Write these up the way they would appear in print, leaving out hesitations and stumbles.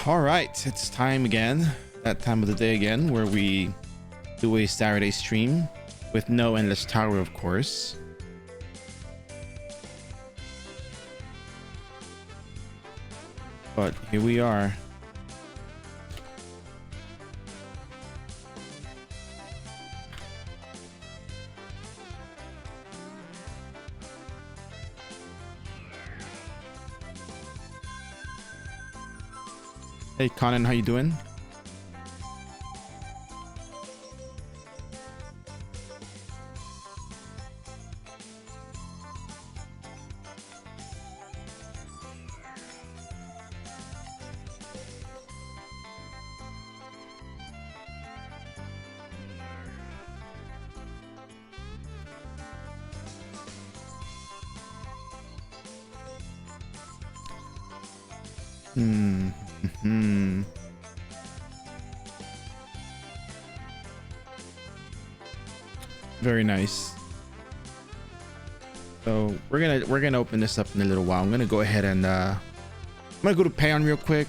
All right, it's time again, that time of the day again, where we do a Saturday stream with no endless tower, of course. But here we are. Hey Conan, how you doing? Very nice. So we're gonna open this up in a little while. I'm gonna go ahead and I'm gonna go to Payon real quick.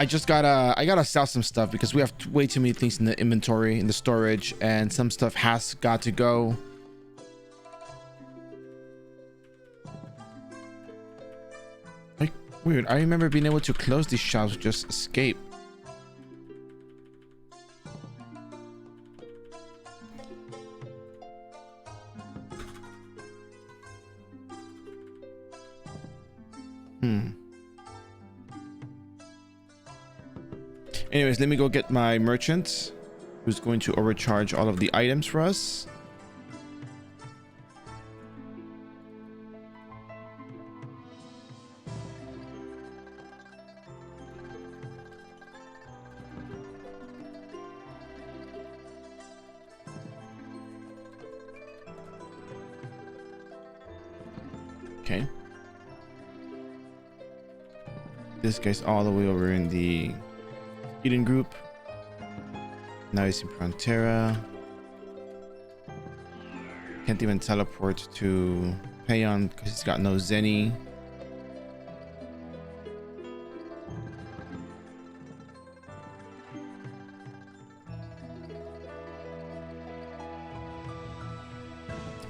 I gotta sell some stuff because we have way too many things in the inventory, in the storage, and some stuff has got to go. Like, weird. I remember being able to close these shops, just escape. Anyways, let me go get my merchant who's going to overcharge all of the items for us. Okay. This guy's all the way over in the Eden group. Now he's in Frontera. Can't even teleport to Payon because he's got no Zenny.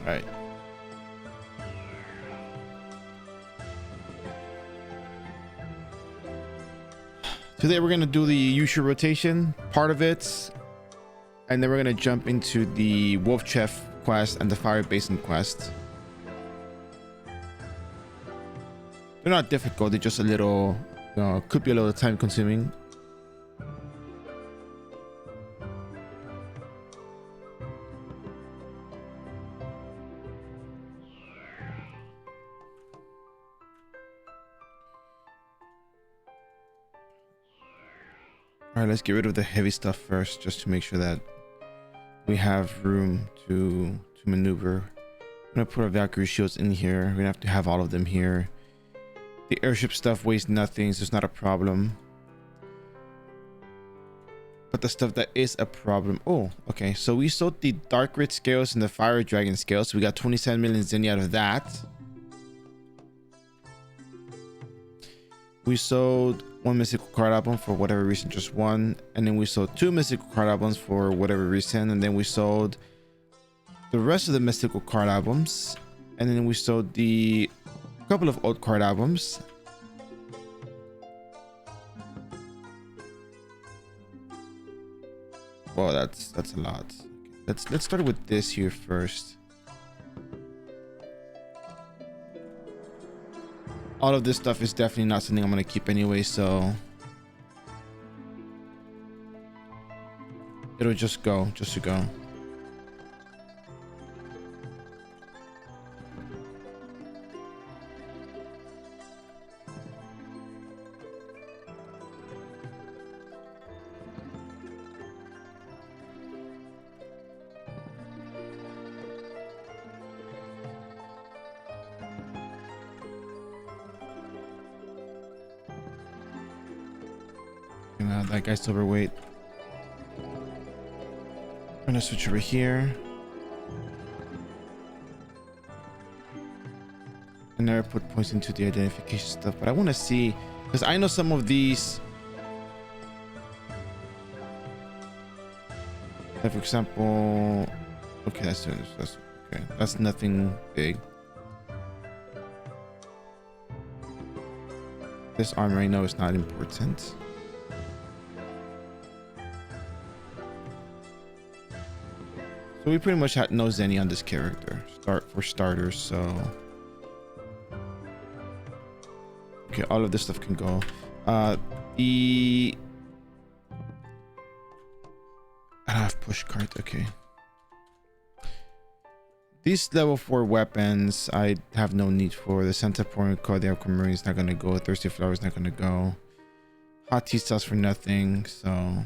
All right. Today we're going to do the usual rotation part of it, and then we're going to jump into the Wolf Chef quest and the Fire Basin quest. They're not difficult, they're just a little, could be a little time consuming. All right, let's get rid of the heavy stuff first, just to make sure that we have room to maneuver. I'm gonna put our Valkyrie shields in here. We're gonna have to have all of them here. The airship stuff weighs nothing, so it's not a problem. But the stuff that is a problem. Oh, okay. So we sold the Dark Rit scales and the Fire Dragon scales. So we got 27 million Zenny out of that. We sold one mystical card album for whatever reason, just one, and then we sold two mystical card albums for whatever reason, and then we sold the rest of the mystical card albums, and then we sold the couple of old card albums. Well, that's a lot. Let's start with this here first. All of this stuff is definitely not something I'm going to keep anyway, so it'll just go, just to go. That guy's overweight. I'm gonna switch over here. I never put points into the identification stuff, but I want to see, because I know some of these, like for example, okay, that's okay, that's nothing big. This armor I know is not important. So we pretty much know Zenny on this character, for starters, so okay, all of this stuff can go. The I don't have push cart. Okay, these level 4 weapons I have no need for. The Santa Pornico, the Aquamarine is not gonna go. Thirsty Flower is not gonna go. Hot tea sells for nothing, so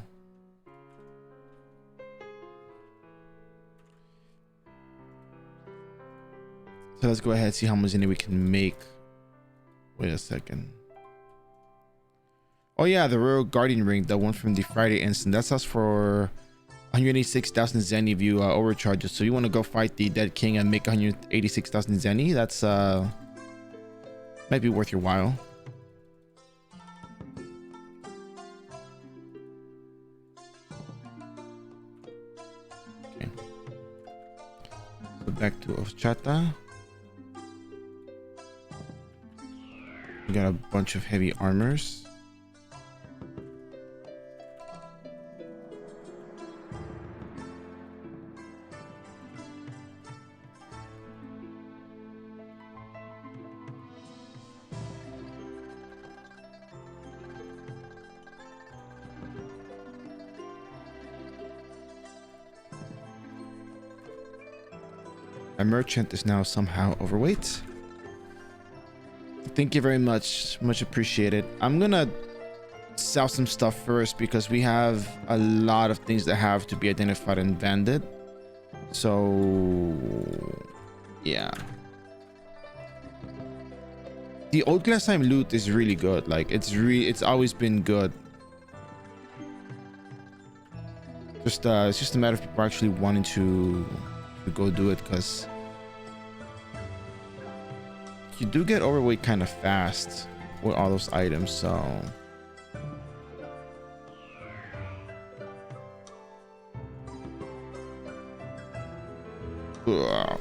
let's go ahead and see how much we can make. Wait a second. Oh yeah, the Royal Guardian Ring, the one from the Friday instant, that sells for 186,000 Zenny if you overcharge it. So you want to go fight the Dead King and make 186,000 Zenny? That's might be worth your while. Okay. So back to Ochata. We got a bunch of heavy armors. A merchant is now somehow overweight. Thank you very much. Much appreciated. I'm gonna sell some stuff first because we have a lot of things that have to be identified and banded. So yeah. The old glass time loot is really good. Like it's always been good. Just it's just a matter of people actually wanting to go do it, because you do get overweight kind of fast with all those items, so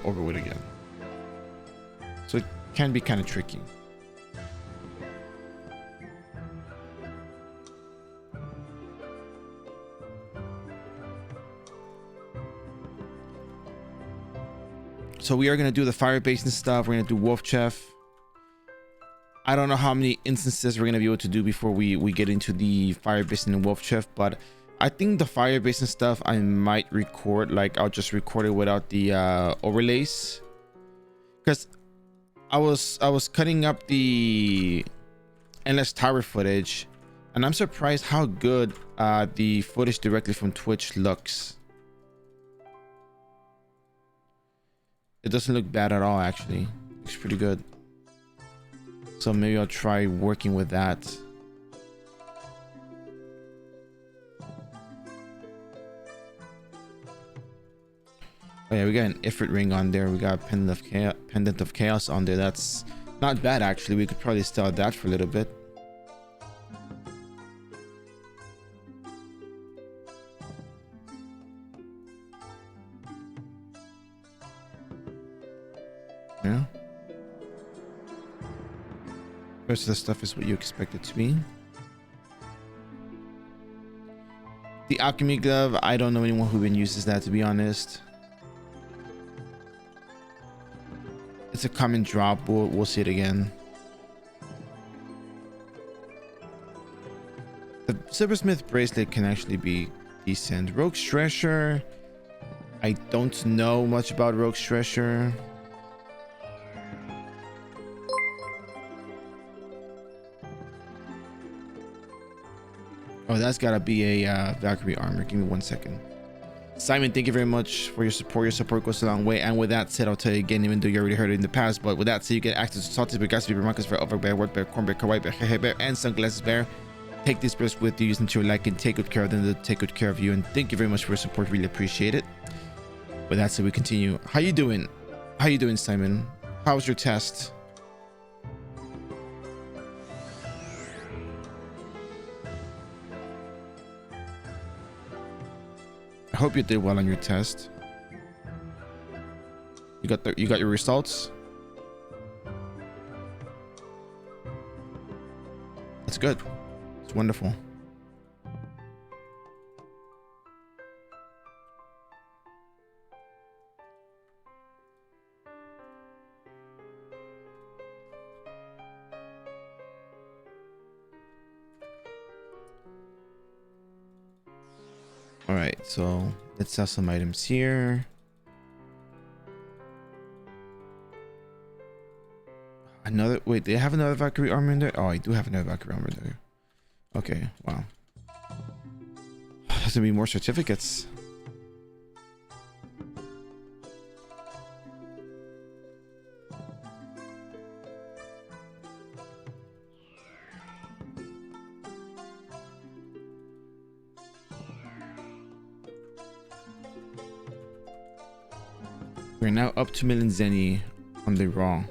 overweight again. So it can be kind of tricky. So we are going to do the fire basin stuff. We're going to do Wolf Chef. I don't know how many instances we're going to be able to do before we get into the fire basin and Wolf Chef, but I think the fire basin stuff I might record. Like I'll just record it without the overlays, because I was cutting up the endless tower footage, and I'm surprised how good the footage directly from Twitch looks. It doesn't look bad at all, actually. Looks pretty good. So maybe I'll try working with that. Oh yeah, we got an Ifrit ring on there. We got a pendant of chaos on there. That's not bad, actually. We could probably sell that for a little bit. Yeah. The rest of the stuff is what you expect it to be. The alchemy glove, I don't know anyone who even uses that, to be honest. It's a common drop. We'll see it again. The silversmith bracelet can actually be decent. Rogue's treasure, I don't know much about Rogue's treasure. Oh, that's gotta be a Valkyrie armor. Give me 1 second. Simon, thank you very much for your support. Your support goes a long way. And with that said, I'll tell you again, even though you already heard it in the past, but with that said, you get access to salted bear, gassy bear, marcus bear, over bear, word bear, corn bear, kawaii bear, hehe bear, and sunglasses bear. Take these bears with you, use them to your liking, take good care of them, they'll take good care of you. And thank you very much for your support. Really appreciate it. With that said, we continue. How you doing? How you doing, Simon? How was your test? hope you did well on your test. You got your results. That's good. It's wonderful. All right, so let's sell some items here. Wait, they have another Valkyrie armor in there? Oh, I do have another Valkyrie armor there. Okay, wow. There's gonna be more certificates. We're now up to million Zenny on the raw.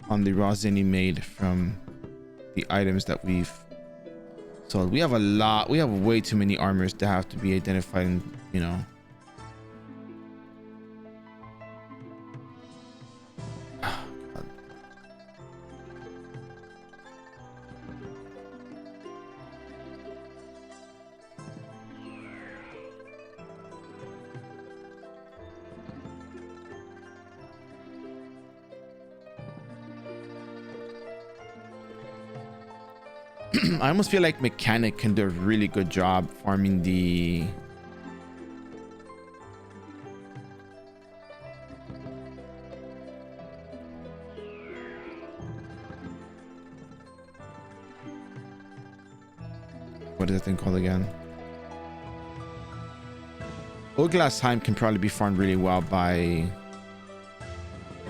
On the raw Zenny made from the items that we've sold. We have a lot. We have way too many armors that have to be identified and, you know. I almost feel like mechanic can do a really good job farming the what is that thing called again? Old Glass Time can probably be farmed really well by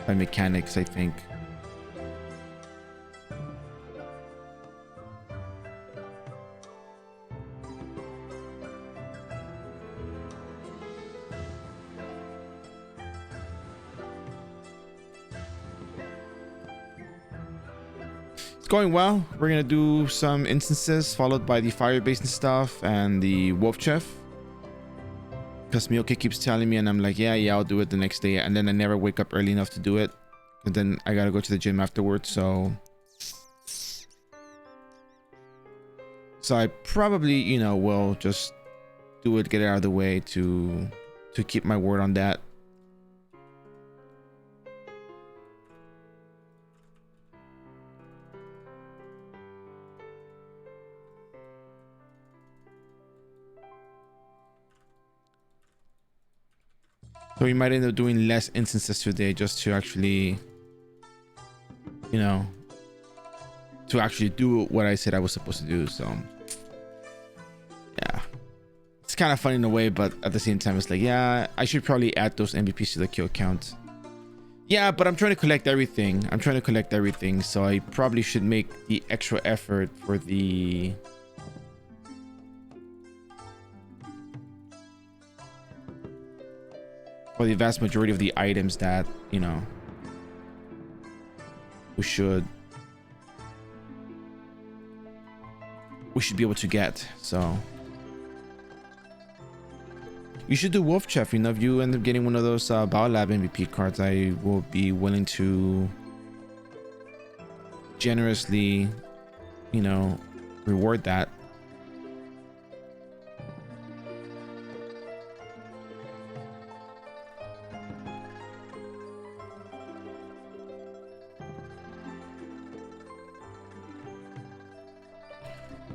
mechanics, I think. Going well. We're gonna do some instances followed by the fire based stuff and the wolf chef, because Mioke keeps telling me and I'm like, yeah, I'll do it the next day, and then I never wake up early enough to do it, and then I gotta go to the gym afterwards. So I probably, you know, will just do it, get it out of the way to keep my word on that. So we might end up doing less instances today just to actually, you know, to actually do what I said I was supposed to do. So yeah, it's kind of funny in a way, but at the same time, it's like, yeah, I should probably add those MVPs to the kill count. Yeah, but I'm trying to collect everything. So I probably should make the extra effort for the vast majority of the items that, you know, we should be able to get. So you should do Wolf Chef. You know, if you end up getting one of those Bao Lab MVP cards, I will be willing to generously, you know, reward that.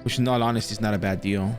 Which, in all honesty, is not a bad deal.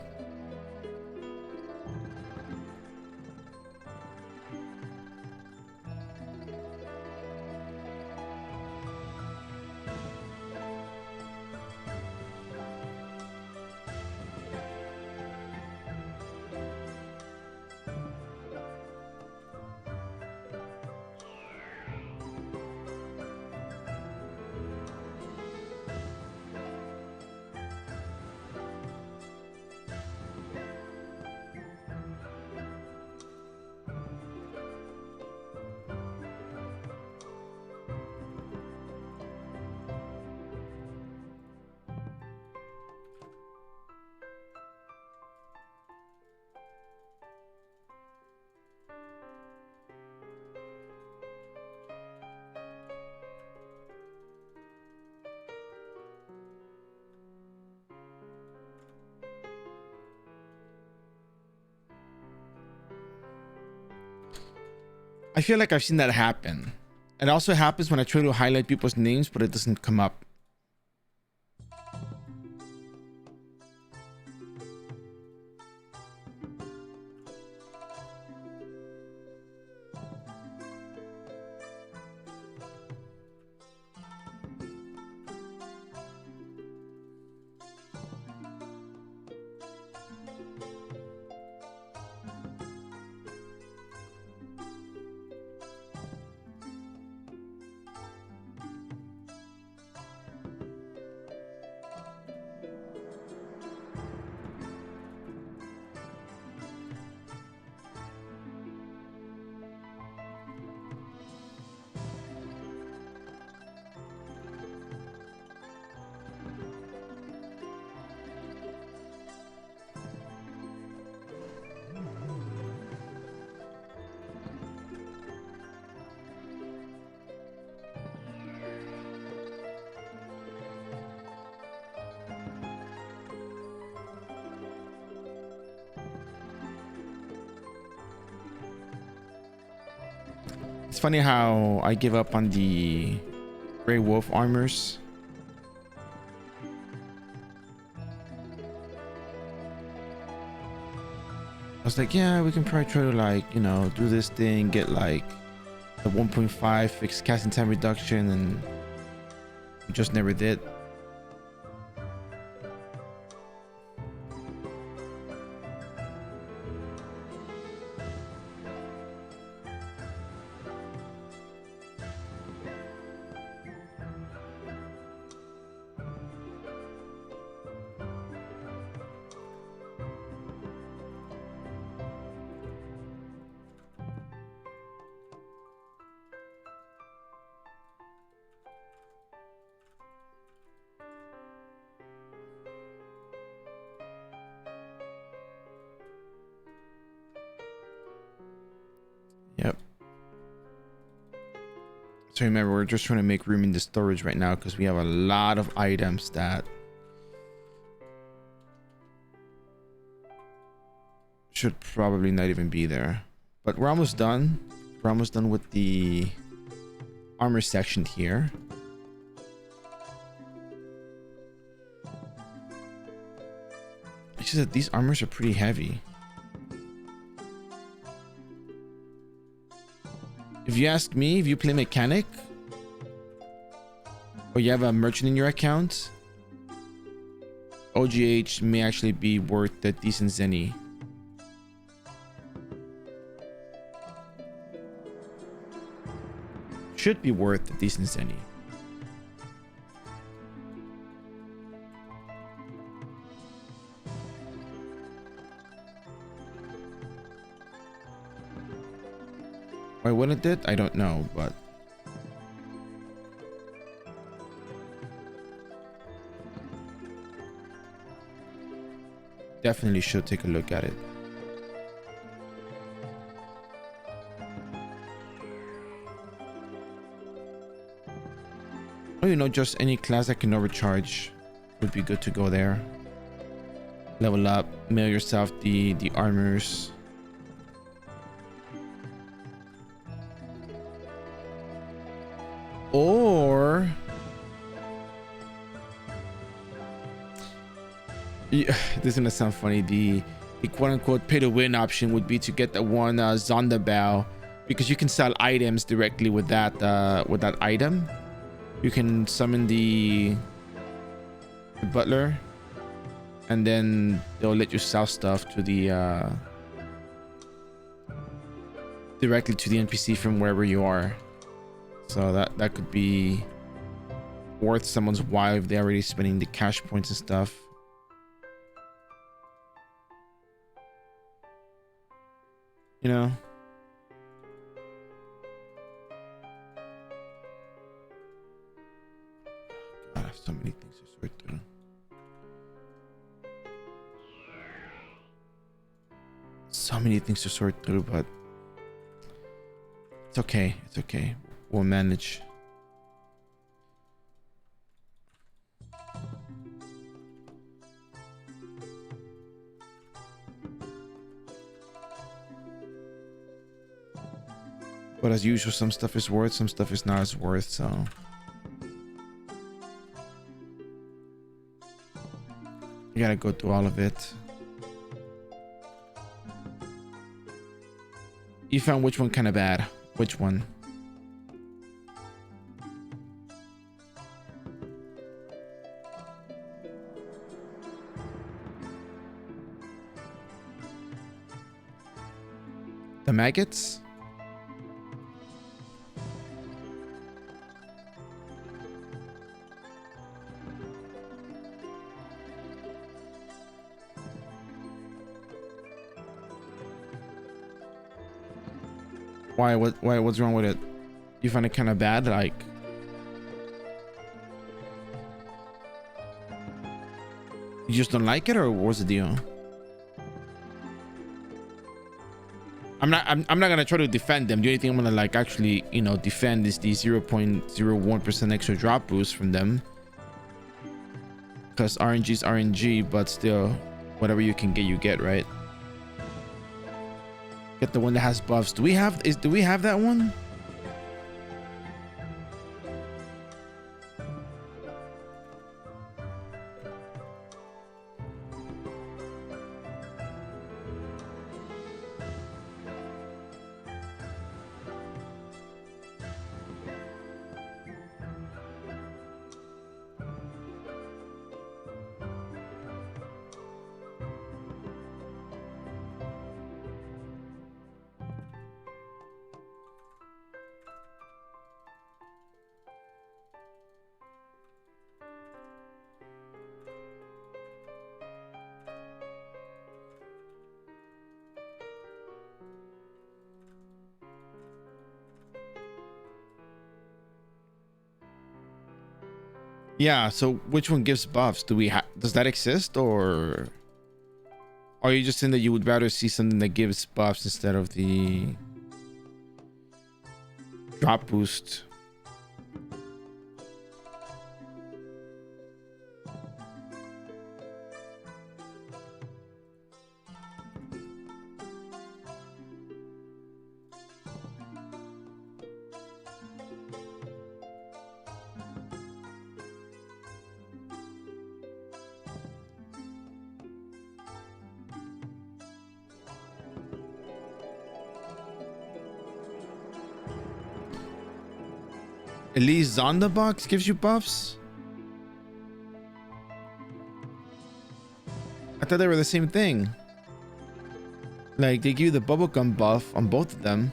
feel like I've seen that happen. It also happens when I try to highlight people's names, but it doesn't come up. It's funny how I give up on the Grey Wolf armors. I was like, yeah, we can probably try to, like, you know, do this thing, get like the 1.5 fixed casting time reduction, and we just never did. Yep. So remember, we're just trying to make room in the storage right now because we have a lot of items that should probably not even be there. But we're almost done. We're almost done with the armor section here. It's just that these armors are pretty heavy. If you ask me, if you play mechanic or you have a merchant in your account, OGH may actually be worth a decent zenny. Should be worth a decent zenny. Why wouldn't it? I don't know, but definitely should take a look at it. Or, you know, just any class that can overcharge would be good to go there. Level up, mail yourself the armors. Or yeah, this is gonna sound funny. The quote-unquote pay-to-win option would be to get the one Zonderbow, because you can sell items directly with that item. You can summon the butler, and then they'll let you sell stuff to the directly to the NPC from wherever you are. So that could be worth someone's while if they're already spending the cash points and stuff. You know? God, I have so many things to sort through. So many things to sort through, but it's okay. It's okay. We'll manage. But as usual, some stuff is worth, some stuff is not as worth, so you gotta go through all of it. You found which one kind of bad? Which one? The maggots? Why? What's wrong with it? You find it kind of bad? Like, you just don't like it, or what's the deal? I'm not gonna try to defend them. The only thing I'm gonna like actually, you know, defend is the 0.01% extra drop boost from them, because RNG is RNG, but still, whatever you can get, you get, right? Get the one that has buffs. Do we have that one? Yeah, so which one gives buffs? Does that exist, or are you just saying that you would rather see something that gives buffs instead of the drop boost? Elise Zonda box gives you buffs? I thought they were the same thing. Like, they give you the bubblegum buff on both of them.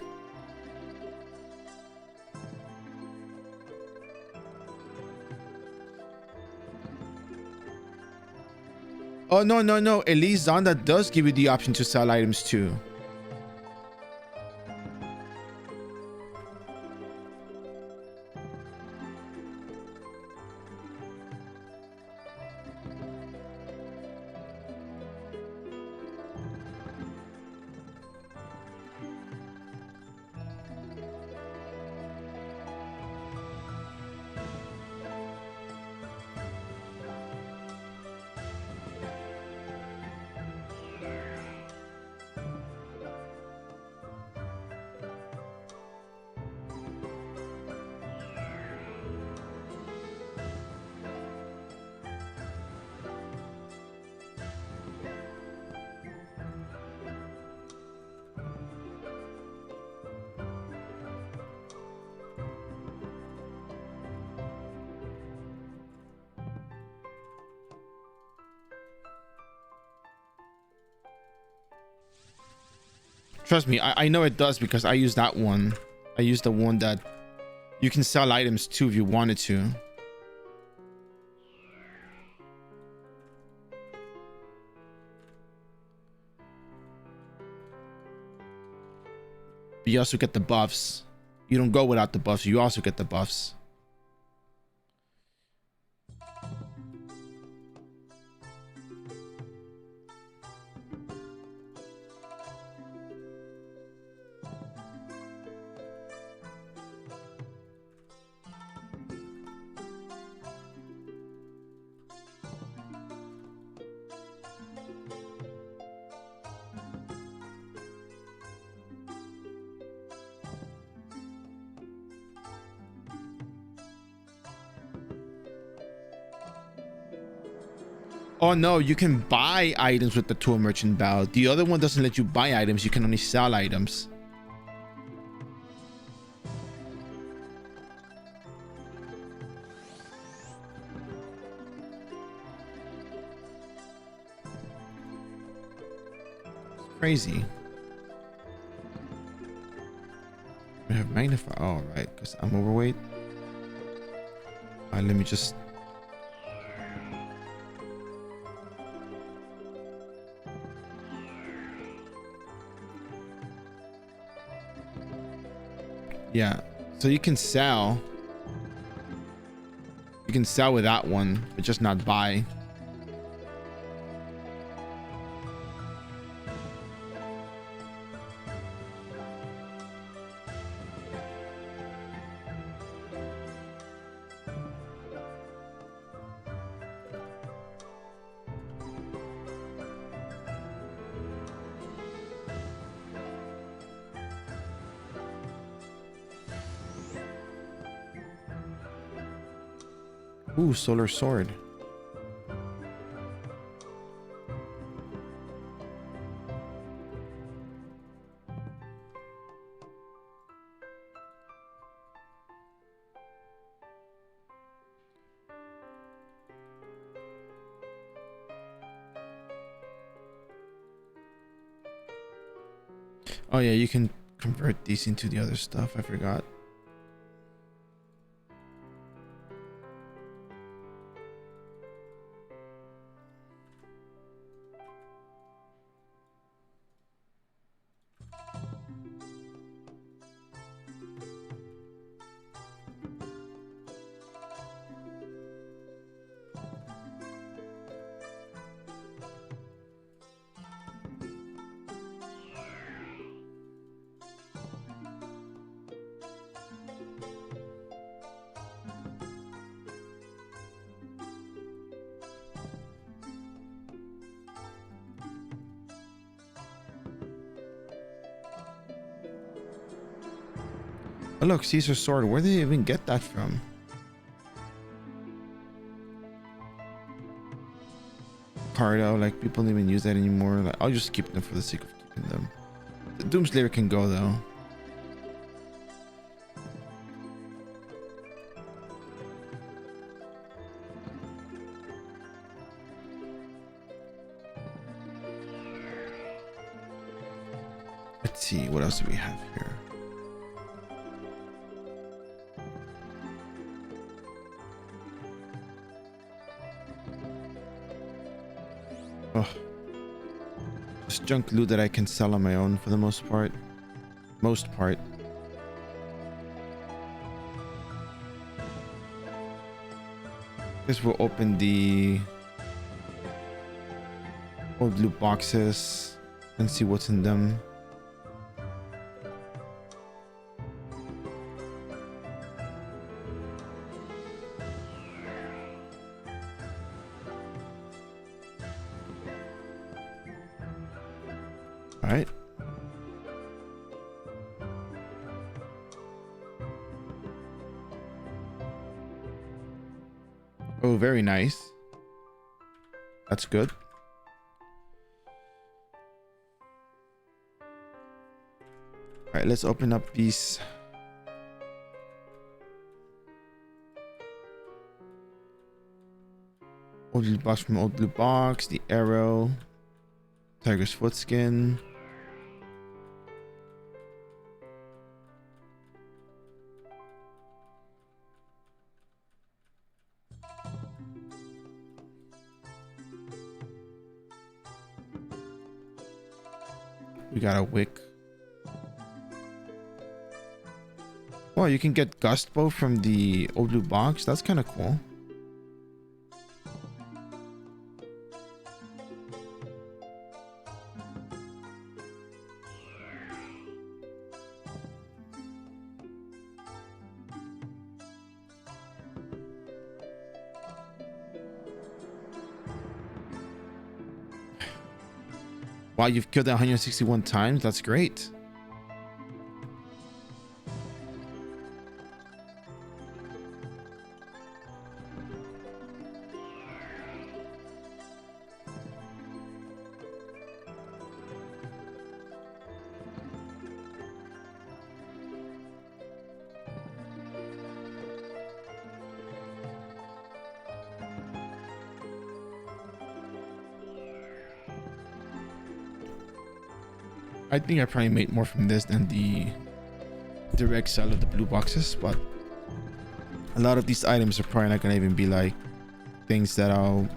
Oh, no. Elise Zonda does give you the option to sell items too. Trust me, I know it does, because I use that one. I use the one that you can sell items to if you wanted to. But you also get the buffs. You don't go without the buffs. You also get the buffs. Oh no, you can buy items with the tool merchant bow. The other one doesn't let you buy items. You can only sell items. It's crazy. We have magnify. Oh, right, because I'm overweight. Let me just. Yeah, so you can sell. You can sell with that one, but just not buy. Ooh, solar sword. Oh yeah, you can convert these into the other stuff. I forgot. Oh look, Caesar's sword. Where did they even get that from? Cardo, like people don't even use that anymore. Like, I'll just keep them for the sake of keeping them. The Doomslayer can go though. Let's see, what else do we have here? Oh, just junk loot that I can sell on my own for the most part. Guess we'll open the old loot boxes and see what's in them. All right. Oh, very nice. That's good. All right, let's open up these. Old loot box from old loot box. The iRO. Tiger's foot skin. We got a wick. Oh, you can get gust bow from the old loot box. That's kind of cool. Wow, you've killed it 161 times. That's great. I think I probably made more from this than the direct sell of the blue boxes, but a lot of these items are probably not gonna even be like things that I'll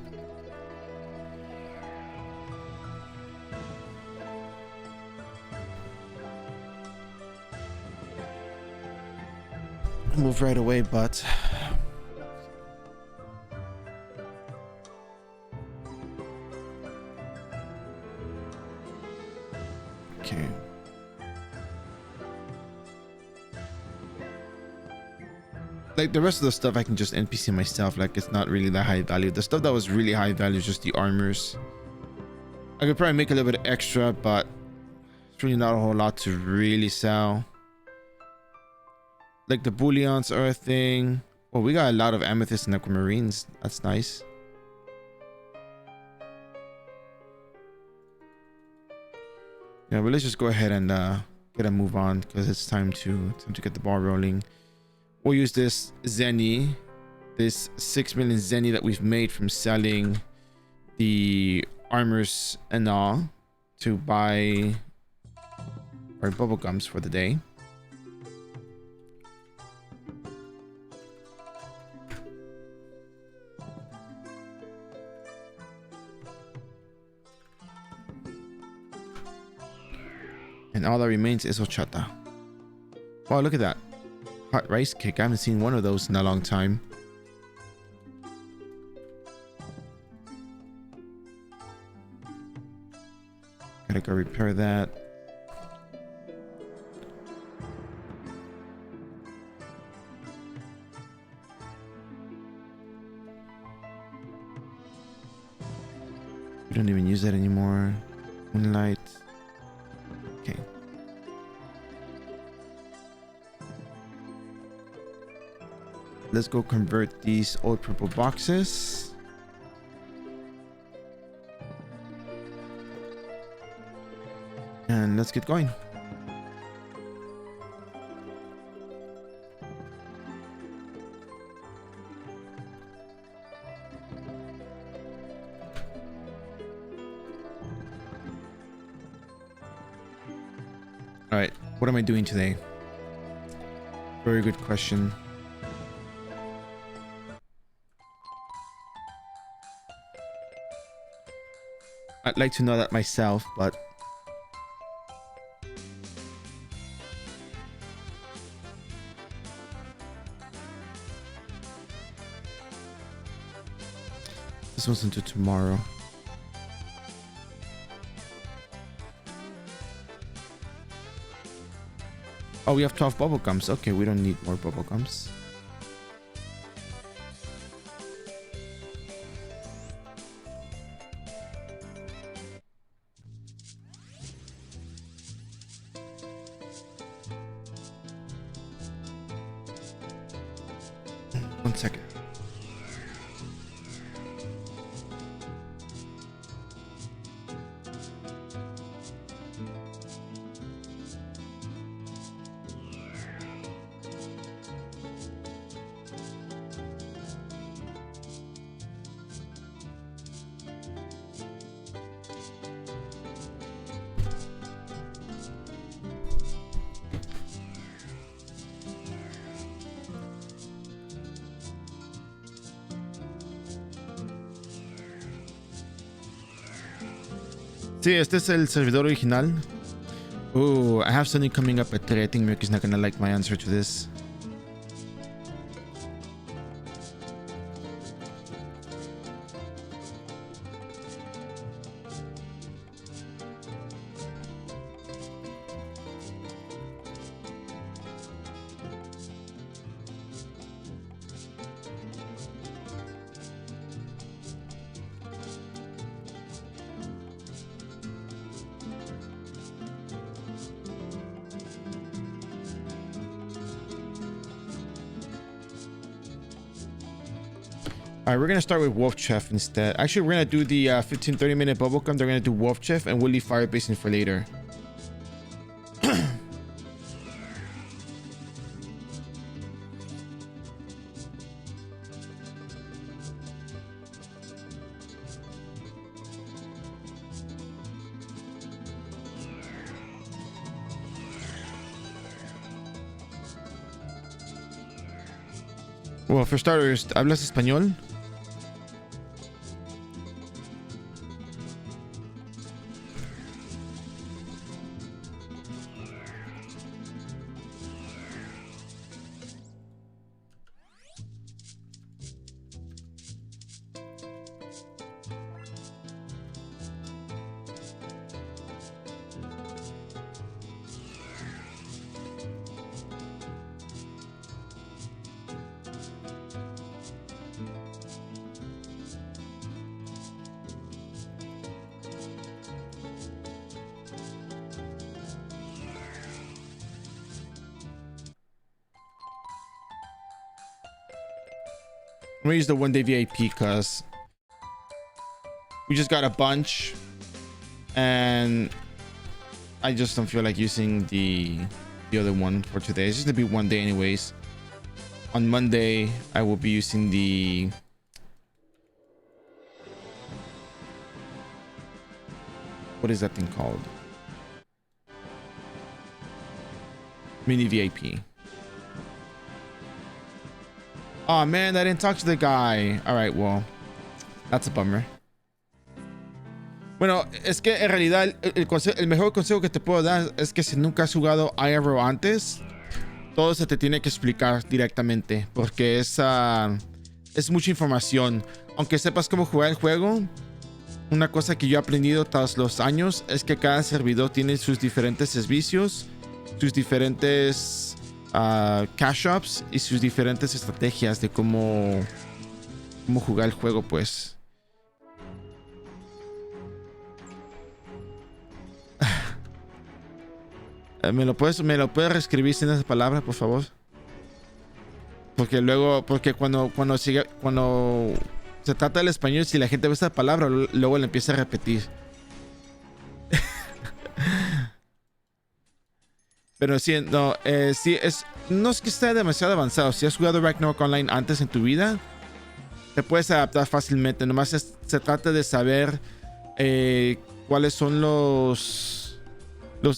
move right away, but okay. Like the rest of the stuff I can just NPC myself, like it's not really that high value. The stuff that was really high value is just the armors. I could probably make a little bit extra, but it's really not a whole lot to really sell. Like the bullions are a thing. Well, we got a lot of amethyst and aquamarines. That's nice. Yeah, but let's just go ahead and get a move on because it's time to get the ball rolling. We'll use this Zenny, this 6 million Zenny that we've made from selling the armors and all to buy our bubblegums for the day. And all that remains is horchata. Wow, look at that. Hot rice cake. I haven't seen one of those in a long time. Gotta go repair that. We don't even use that anymore. Moonlight. Okay. Let's go convert these old purple boxes. And let's get going. All right, what am I doing today? Very good question. I'd like to know that myself, but this one's until tomorrow. Oh, we have 12 bubblegums. Okay, we don't need more bubblegums. One second. Sí, este es el servidor original. Oh, I have something coming up at 3. I think Mickey's not gonna like my answer to this. Alright, we're gonna start with Wolf Chef instead. Actually, we're gonna do the 15-30 minute bubblegum. They're gonna do Wolf Chef, and we'll leave Fire Basin for later. Well, for starters, ¿hablas español? I'm gonna use the 1-day VIP because we just got a bunch and I just don't feel like using the other one for today. It's just gonna be 1 day anyways. On Monday, I will be using the what is that thing called? Mini VIP. Oh man, I didn't talk to the guy. All right, well, that's a bummer. Bueno, es que en realidad el mejor consejo que te puedo dar es que si nunca has jugado iRO antes, todo se te tiene que explicar directamente porque es mucha información. Aunque sepas cómo jugar el juego, una cosa que yo he aprendido tras los años es que cada servidor tiene sus diferentes servicios, sus diferentes cash ups y sus diferentes estrategias de cómo jugar el juego, pues. ¿Me lo puedes reescribir sin esa palabra, por favor? Porque cuando se trata del español, si la gente ve esa palabra, luego la empieza a repetir. Pero sí, no, no es que esté demasiado avanzado. Si has jugado Ragnarok Online antes en tu vida, te puedes adaptar fácilmente. Nomás se trata de saber cuáles son los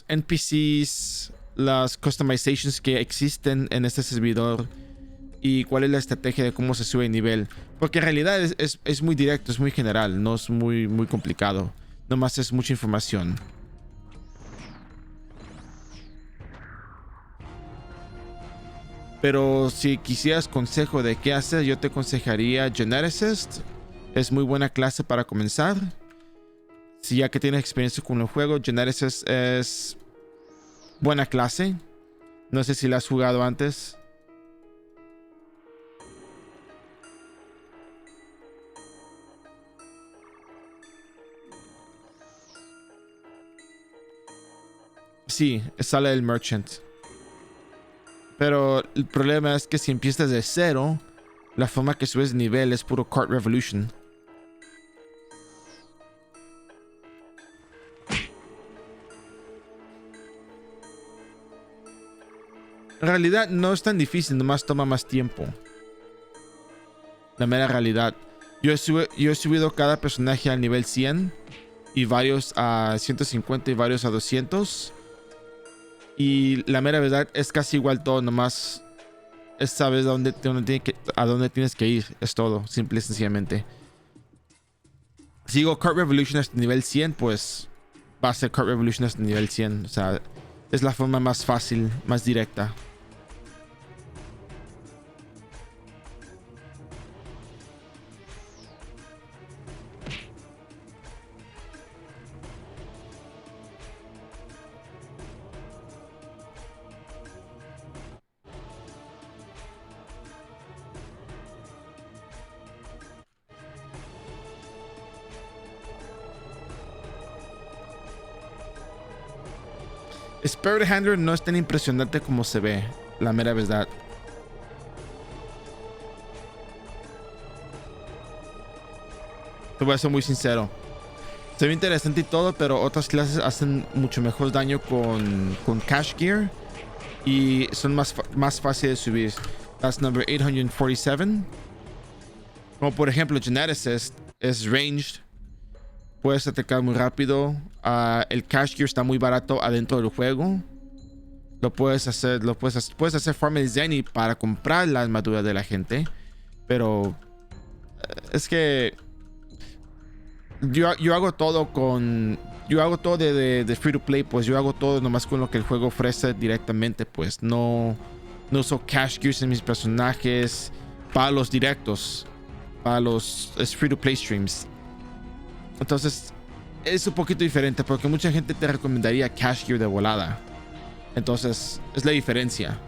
NPCs, las customizations que existen en este servidor y cuál es la estrategia de cómo se sube de nivel. Porque en realidad es muy directo, es muy general, no es muy complicado. Nomás es mucha información. Pero si quisieras consejo de qué hacer, yo te aconsejaría Geneticist. Es muy buena clase para comenzar. Si ya que tienes experiencia con el juego, Geneticist es buena clase. No sé si la has jugado antes. Sí, sale el Merchant. Pero el problema es que si empiezas de cero, la forma que subes de nivel es puro Cart Revolution. En realidad no es tan difícil, nomás toma más tiempo. La mera realidad. Yo he subido cada personaje al nivel 100 y varios a 150 y varios a 200. Y la mera verdad es casi igual todo, nomás es saber a dónde tienes que ir. Es todo, simple y sencillamente. Si digo Cart Revolution hasta nivel 100, pues va a ser Cart Revolution hasta nivel 100. O sea, es la forma más fácil, más directa. Spirit Handler no es tan impresionante como se ve, la mera verdad. Te voy a ser muy sincero. Se ve interesante y todo, pero otras clases hacen mucho mejor daño con Cash Gear y son más fáciles de subir. That's number 847. Como por ejemplo, Geneticist es ranged. Puedes atacar muy rápido. El Cash Gear está muy barato adentro del juego. Puedes hacer farm el Zenny para comprar la armadura de la gente. Pero es que yo hago todo con... Yo hago todo de free to play, pues yo hago todo nomás con lo que el juego ofrece directamente, pues no uso cash gears en mis personajes para los directos, para los free to play streams. Entonces es un poquito diferente porque mucha gente te recomendaría cash gear de volada. Entonces es la diferencia.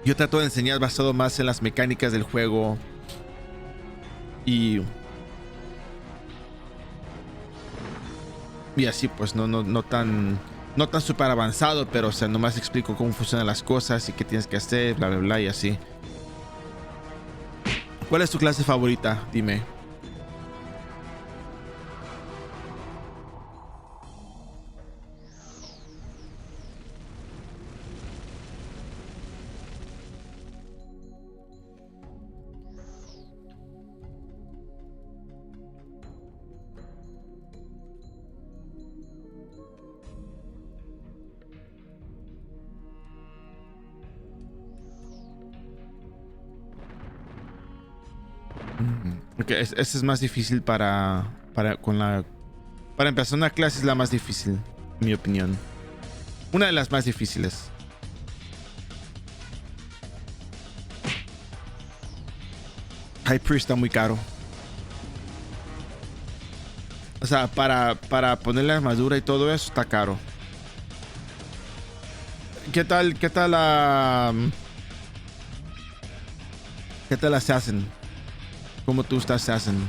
Yo trato de enseñar basado más en las mecánicas del juego y así pues no tan súper avanzado, pero o sea, nomás explico cómo funcionan las cosas y qué tienes que hacer, bla bla bla y así. ¿Cuál es tu clase favorita? Dime. Ok, ese es más difícil para empezar una clase, es la más difícil, en mi opinión. Una de las más difíciles. High Priest está muy caro. O sea, para ponerle armadura y todo eso está caro. ¿Qué tal Assassin? ¿Cómo tú estás, Assassin?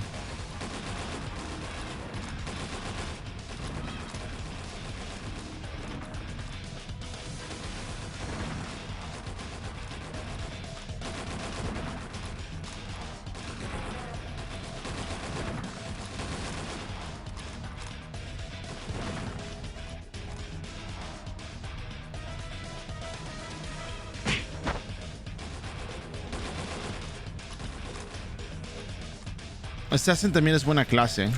Assassin también es buena clase.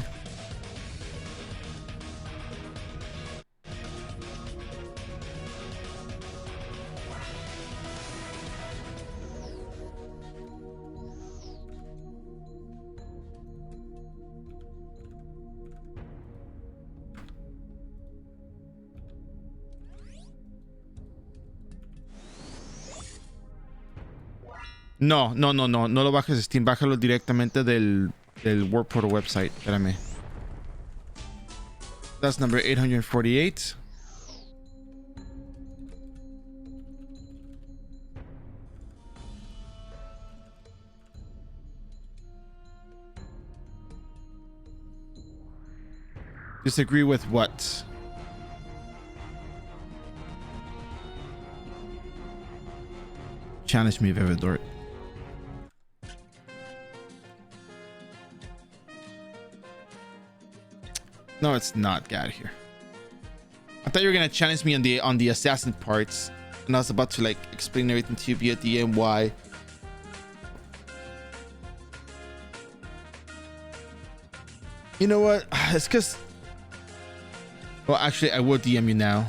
No lo bajes de Steam, bájalo directamente del World Portal website. Espérame. That's number 848. Disagree with what? Challenge me, Vividort. No, it's not. Get out of here. I thought you were gonna challenge me on the assassin parts, and I was about to like explain everything to you at the end why. You know what? It's because. Well, actually, I will DM you now.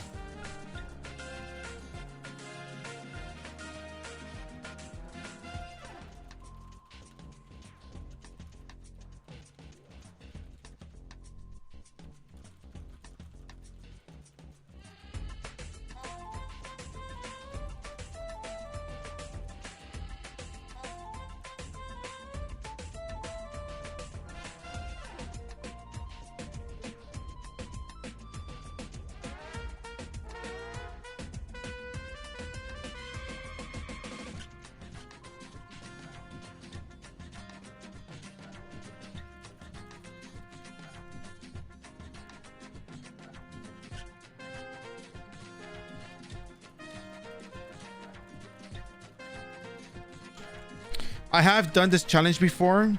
I have done this challenge before.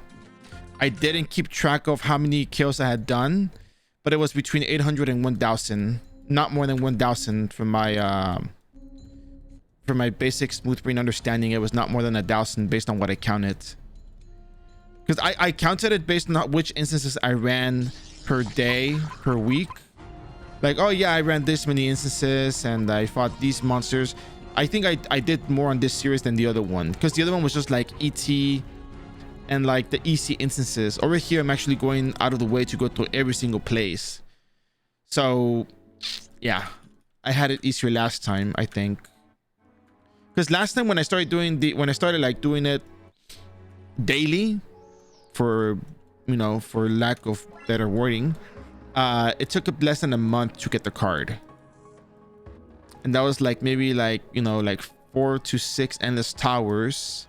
I didn't keep track of how many kills I had done, but it was between 800 and 1,000. Not more than 1,000 from my basic smooth brain understanding. It was not more than 1,000 based on what I counted. Because I counted it based on which instances I ran per day, per week. Like, oh yeah, I ran this many instances and I fought these monsters. I think I did more on this series than the other one, because the other one was just like ET and like the EC instances. Over here, I'm actually going out of the way to go to every single place. So yeah, I had it easier last time, I think. Because last time when I started doing like doing it daily, for for lack of better wording, it took less than a month to get the card. And that was like maybe like, like 4 to 6 endless towers.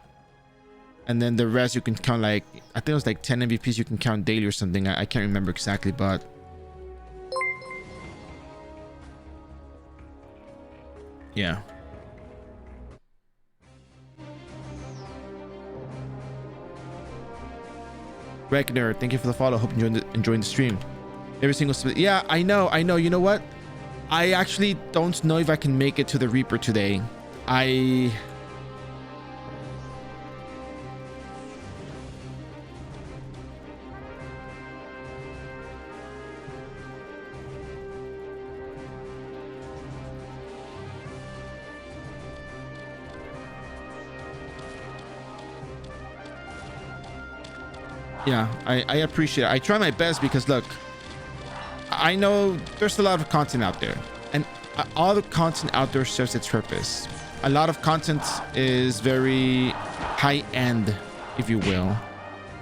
And then the rest you can count, like, I think it was like 10 MVPs you can count daily or something. I can't remember exactly, but yeah. Regner, thank you for the follow. Hope you're enjoying the stream. Every single yeah, I know. You know what? I actually don't know if I can make it to the Reaper today. Yeah, I appreciate it. I try my best because look, I know there's a lot of content out there, and all the content out there serves its purpose. A lot of content is very high end, if you will,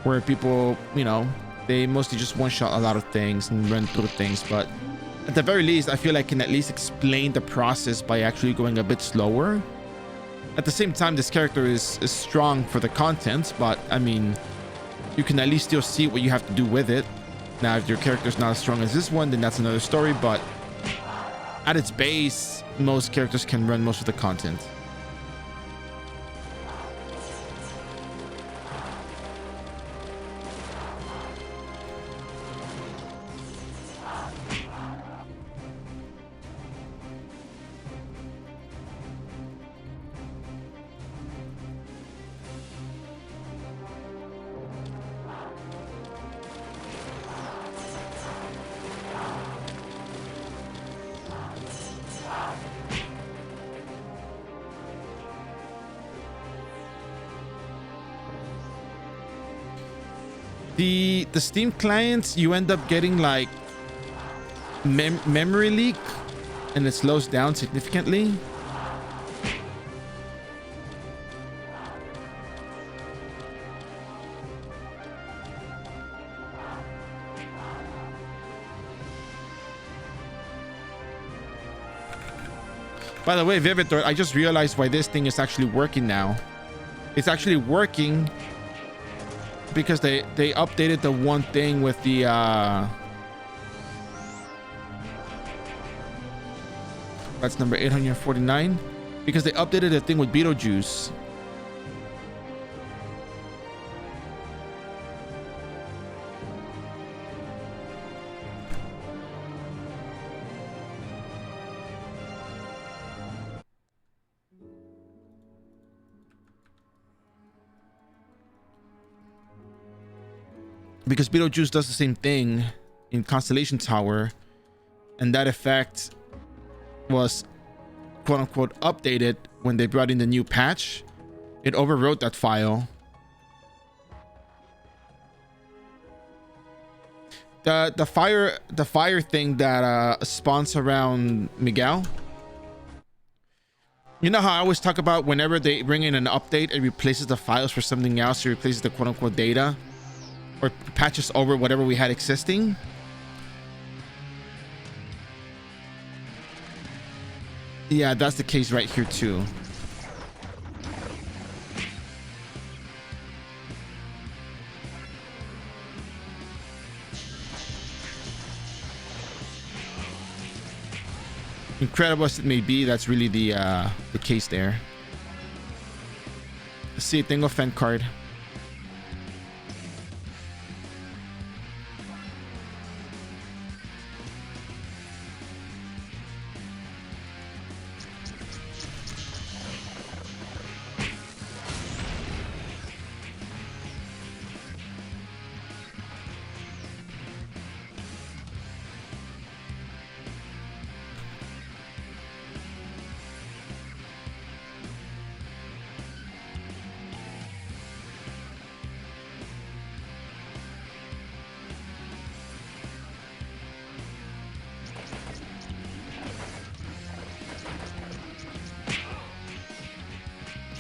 where people, they mostly just one shot a lot of things and run through things. But at the very least, I feel I can at least explain the process by actually going a bit slower. At the same time, this character is strong for the content, but I mean, you can at least still see what you have to do with it. Now, if your character is not as strong as this one, then that's another story. But at its base, most characters can run most of the content. The Steam clients, you end up getting like memory leak, and it slows down significantly. By the way, Vividor, I just realized why this thing is actually working now. It's actually working because they updated the one thing with the that's number 849, because they updated the thing with Beetlejuice. Because Beetlejuice does the same thing in Constellation Tower, and that effect was quote unquote updated when they brought in the new patch. It overwrote that file. The fire thing that spawns around Miguel. You know how I always talk about whenever they bring in an update, it replaces the files for something else, it replaces the quote unquote data, or patches over whatever we had existing. Yeah, that's the case right here too. Incredible as it may be, that's really the case there. Let's see, Tengo Fan card.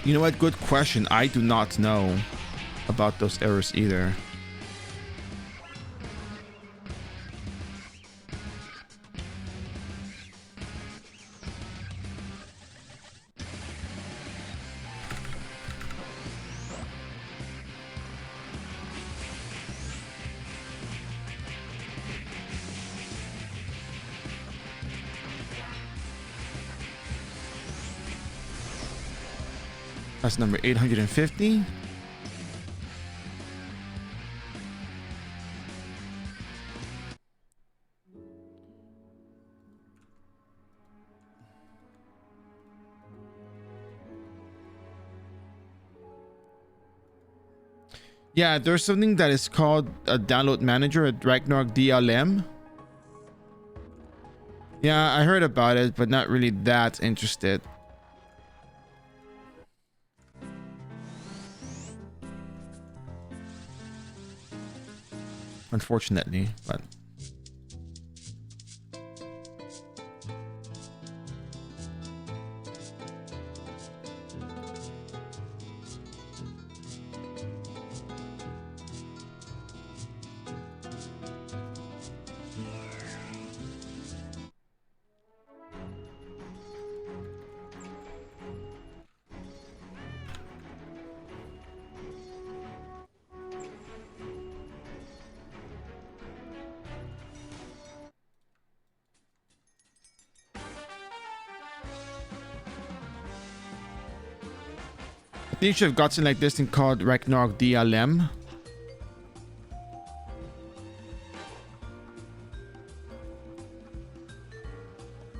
You know what? Good question. I do not know about those errors either. That's number 850. Yeah, there's something that is called a download manager at Ragnarok DLM. Yeah, I heard about it, but not really that interested. Unfortunately, but I think you should have gotten like this thing called Ragnarok DLM.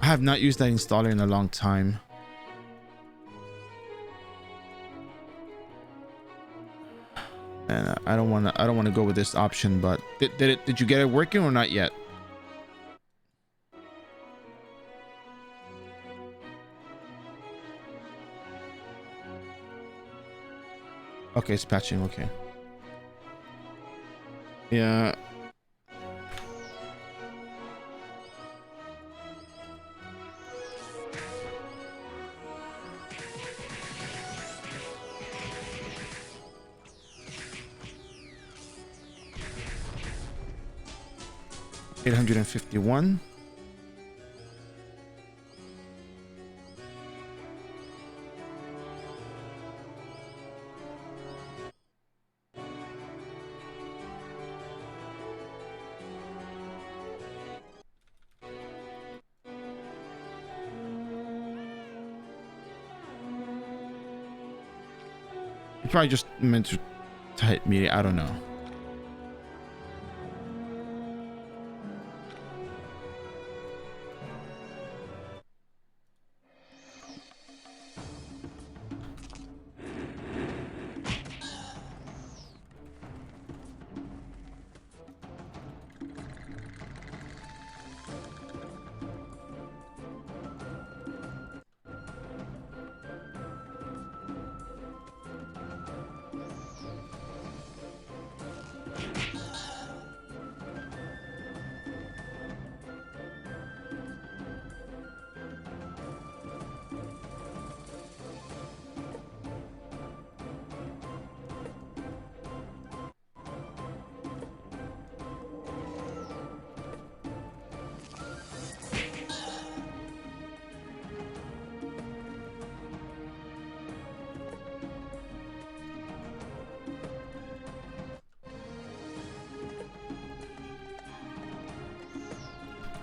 I have not used that installer in a long time. And I don't want to go with this option, but did you get it working or not yet? Okay, it's patching. Okay. Yeah. $851. You probably just meant to type media. I don't know.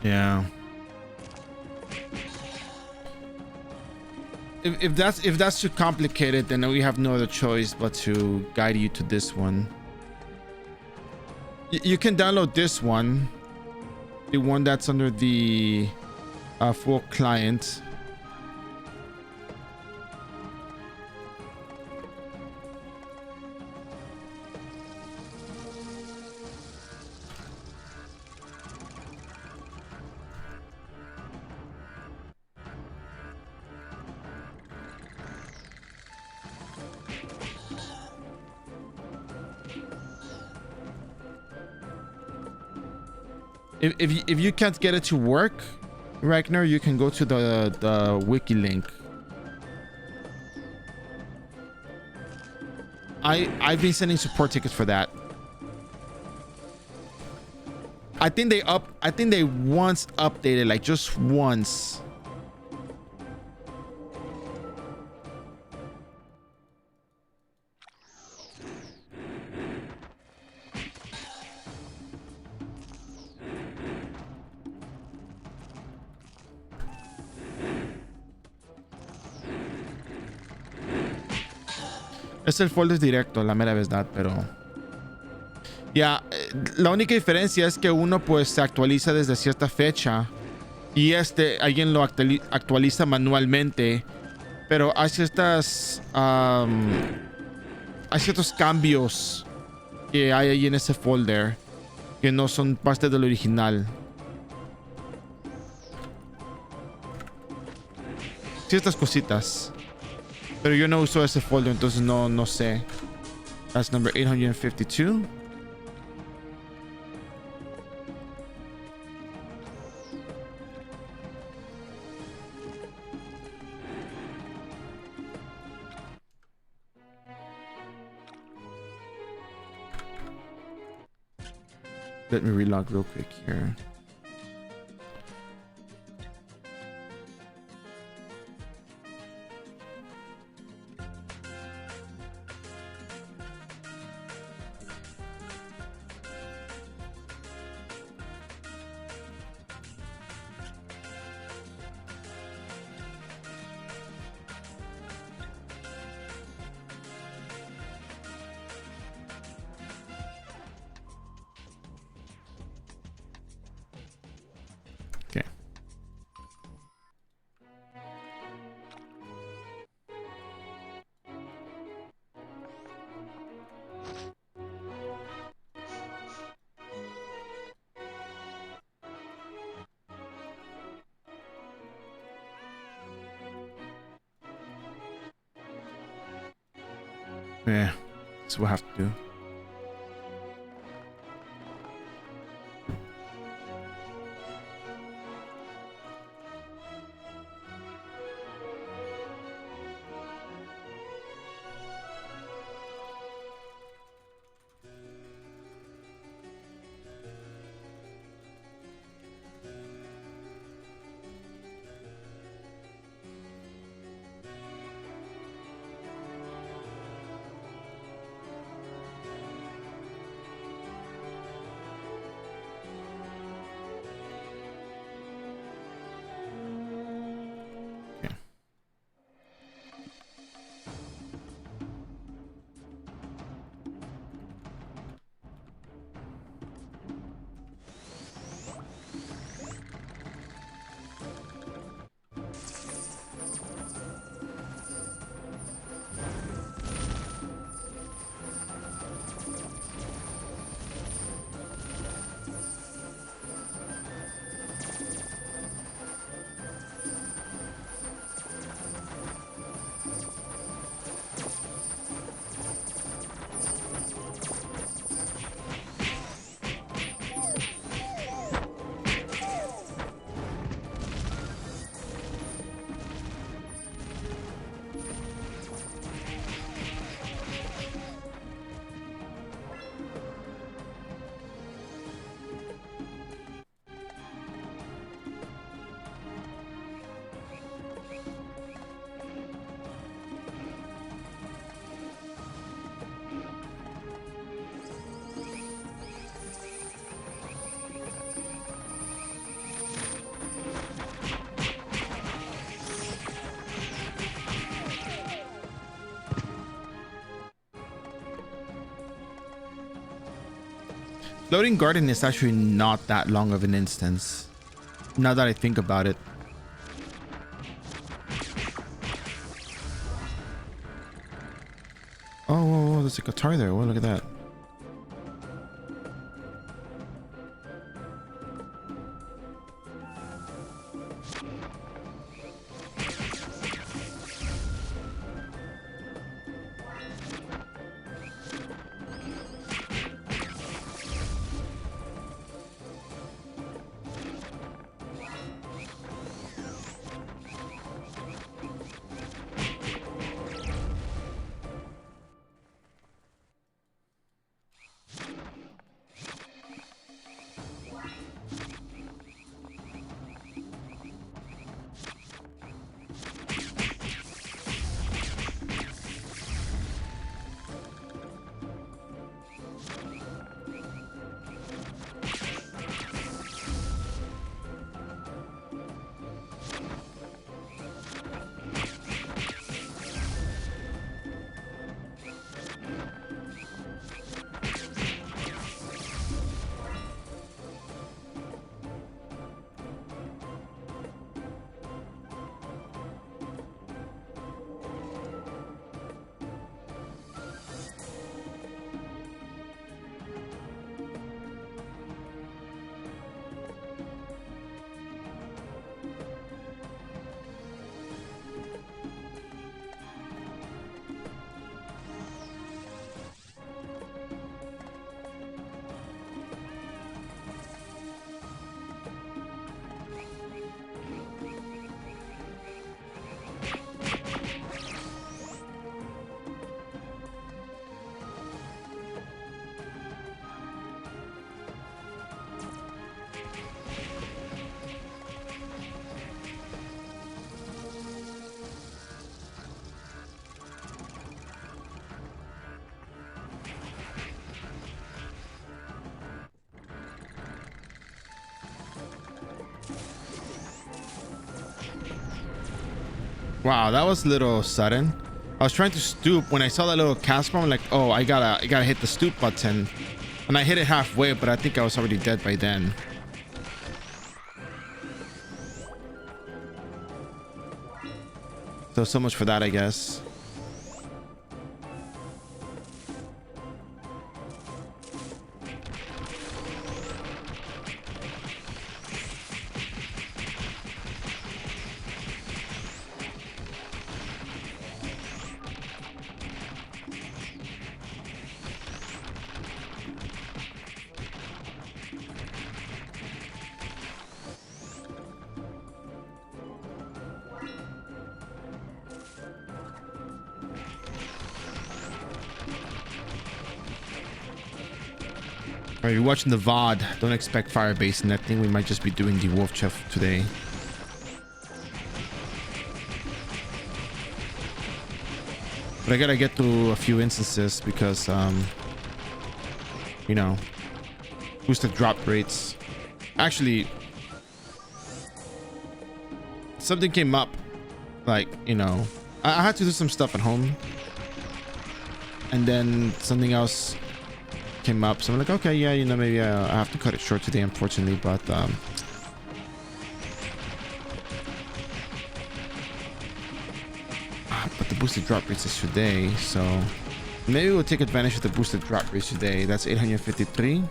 Yeah. If that's too complicated, then we have no other choice but to guide you to this one. You can download this one, the one that's under the full client. If you can't get it to work, Ragnar, you can go to the wiki link. I've been sending support tickets for that. I think they once updated, like just once. Es el folder directo, la mera verdad, pero... Ya, la única diferencia es que uno pues se actualiza desde cierta fecha y alguien lo actualiza manualmente, pero hay ciertos cambios que hay ahí en ese folder que no son parte del original. Ciertas cositas. Pero yo no uso ese folder, entonces no sé. That's number 852. Let me relog real quick here. Yeah, that's what I have to do. Floating Garden is actually not that long of an instance, now that I think about it. Oh, whoa, whoa, there's a guitar there. Whoa, look at that. Wow, that was a little sudden. I was trying to stoop. When I saw that little cast bomb, I'm like, oh, I gotta hit the stoop button. And I hit it halfway, but I think I was already dead by then. So much for that, I guess. Alright, you're watching the VOD. Don't expect Firebase in that thing. We might just be doing the Wolf Chef today. But I gotta get through a few instances because, you know, boosted drop rates. Actually, something came up. Like, you know, I had to do some stuff at home. And then something else came up, so I'm like, okay, yeah, you know, maybe I have to cut it short today, unfortunately, but the boosted drop rates is today, so maybe we'll take advantage of the boosted drop rates today. That's 853.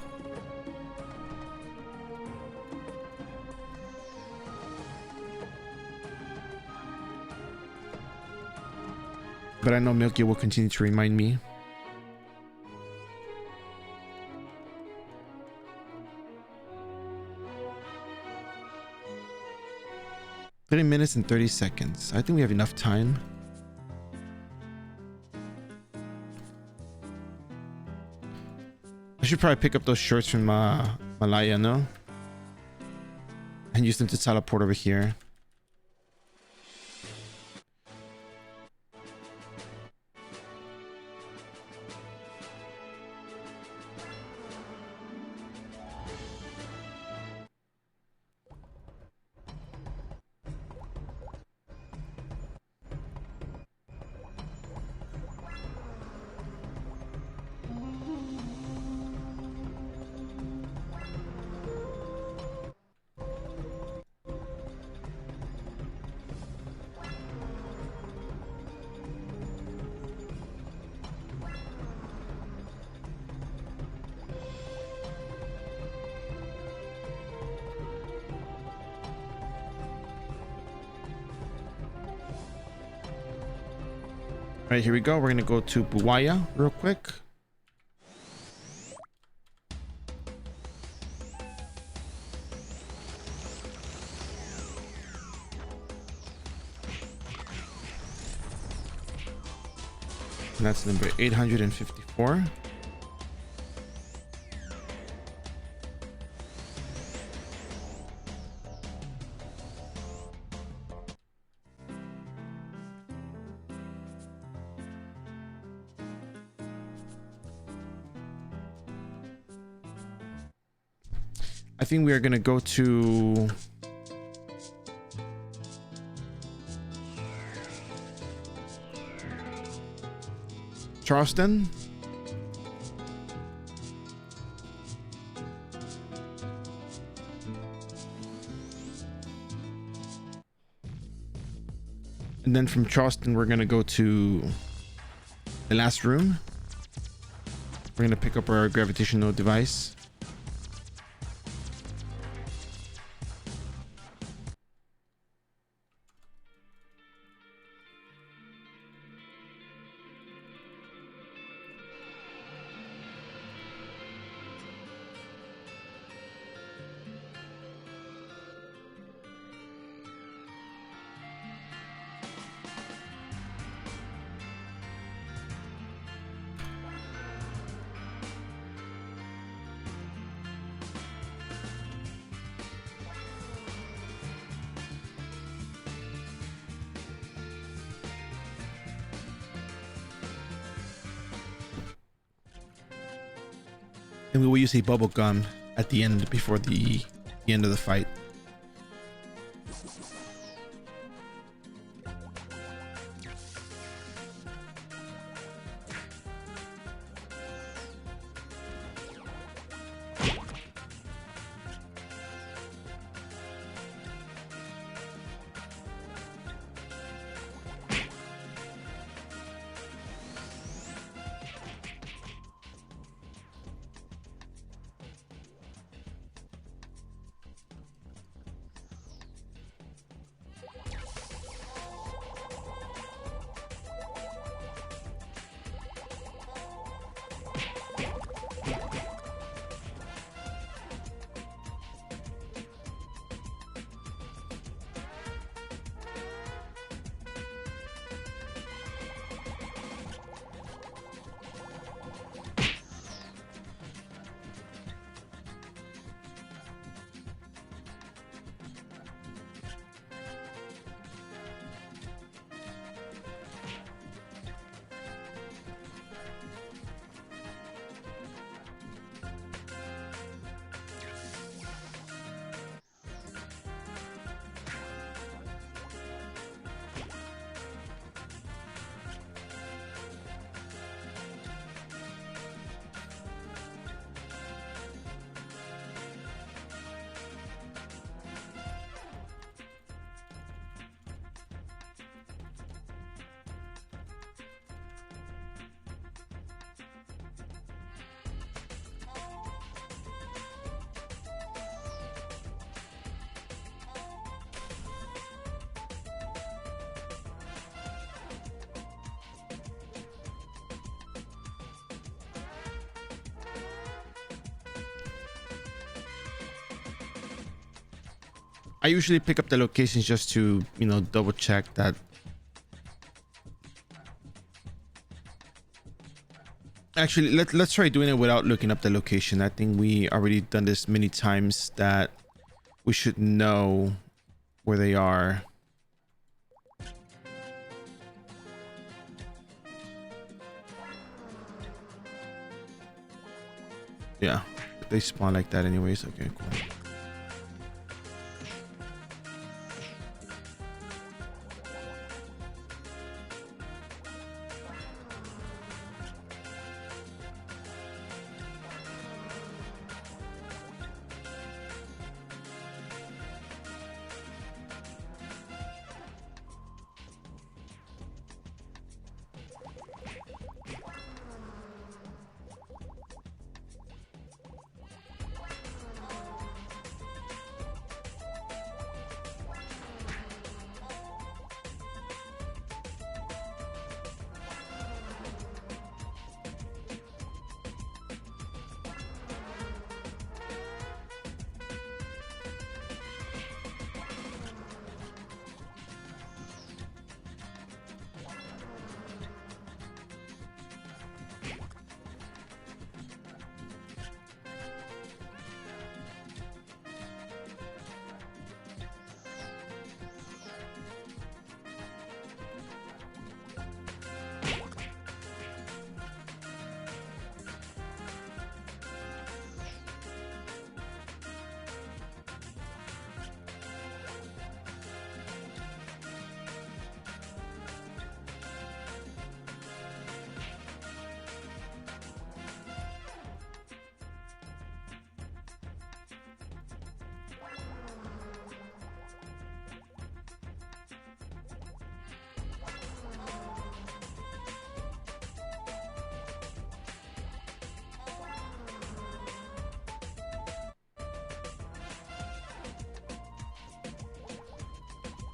But I know Milky will continue to remind me. $30 minutes and 30 seconds. I think we have enough time. I should probably pick up those shorts from Malaya, no? And use them to teleport over here. All right, here we go. We're gonna go to Buwaya real quick. And that's number 854. I think we are going to go to Charleston. And then from Charleston, we're going to go to the last room. We're going to pick up our gravitational device. And we will use a bubble gum at the end before the end of the fight. I usually pick up the locations just to, you know, double check that. Actually, let's try doing it without looking up the location. I think we already done this many times that we should know where they are. Yeah, they spawn like that anyways. Okay, cool.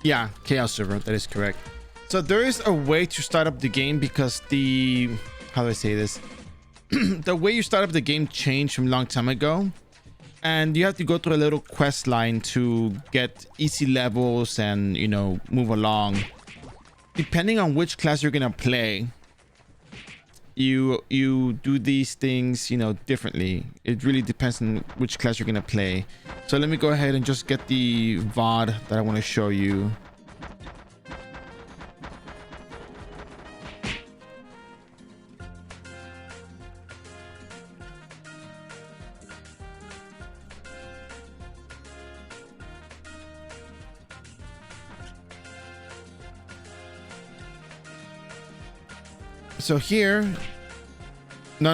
Yeah, chaos server, that is correct. So there is a way to start up the game because the, how do I say this? The way you start up the game changed from a long time ago. And you have to go through a little quest line to get easy levels and, you know, move along. Depending on which class you're going to play, you do these things, you know, differently. It really depends on which class you're going to play. So let me go ahead and just get the VOD that I want to show you. So here, no.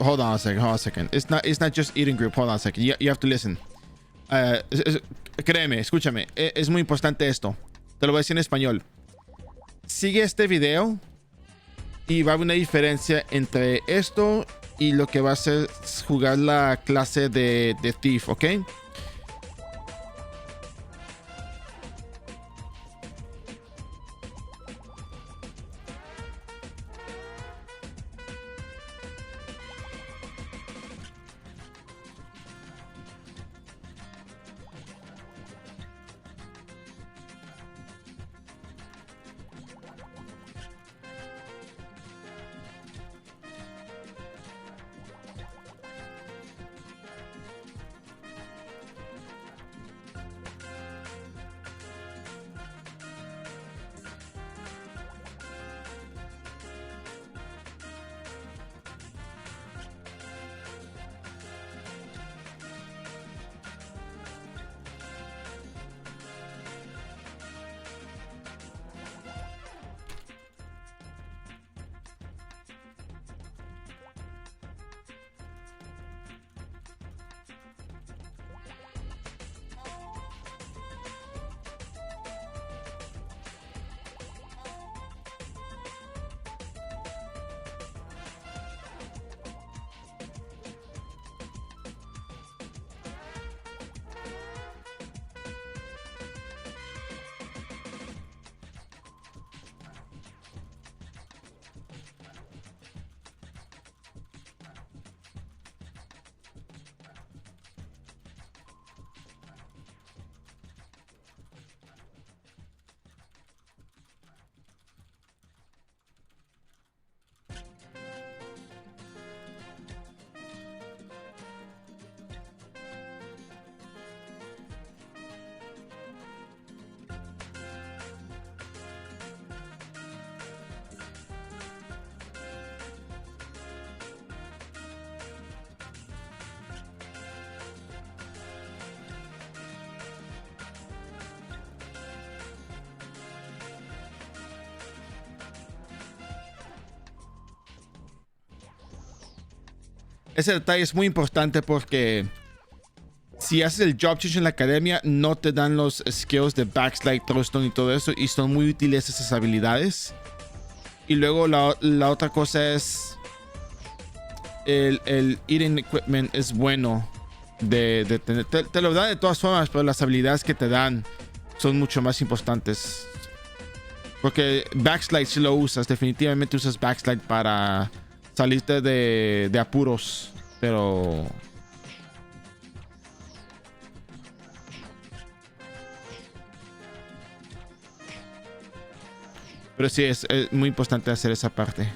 Hold on a second. It's not just eating group. Hold on a second. You have to listen. Créeme, escúchame. Es muy importante esto. Te lo voy a decir en español. Sigue este video y va a haber una diferencia entre esto y lo que va a ser jugar la clase de Thief, ¿ok? ese detalle es muy importante porque si haces el job change en la academia, no te dan los skills de backslide, throwstone y todo eso, y son muy útiles esas habilidades. Y luego la otra cosa es el eating equipment es bueno de tener. Te lo dan de todas formas, pero las habilidades que te dan son mucho más importantes. Porque backslide si lo usas, definitivamente usas backslide para salirte de apuros, pero sí es muy importante hacer esa parte.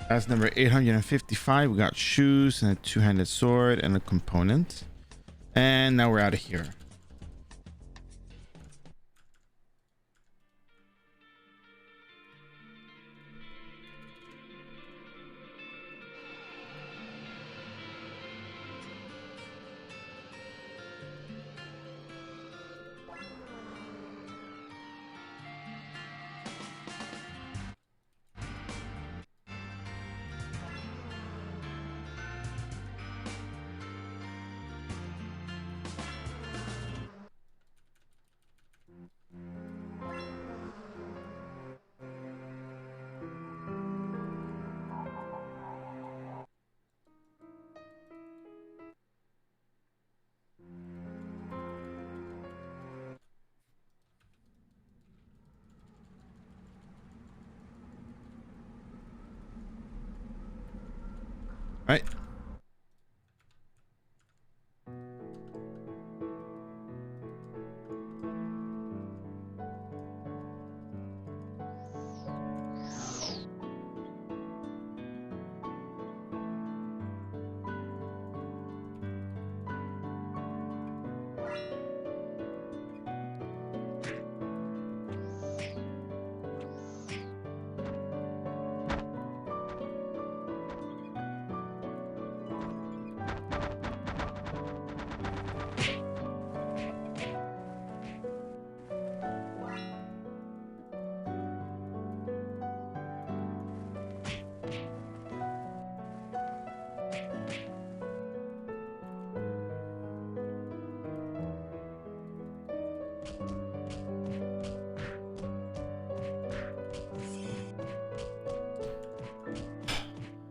That's number 855. We got shoes and a two-handed sword and a component. And now we're out of here. Right.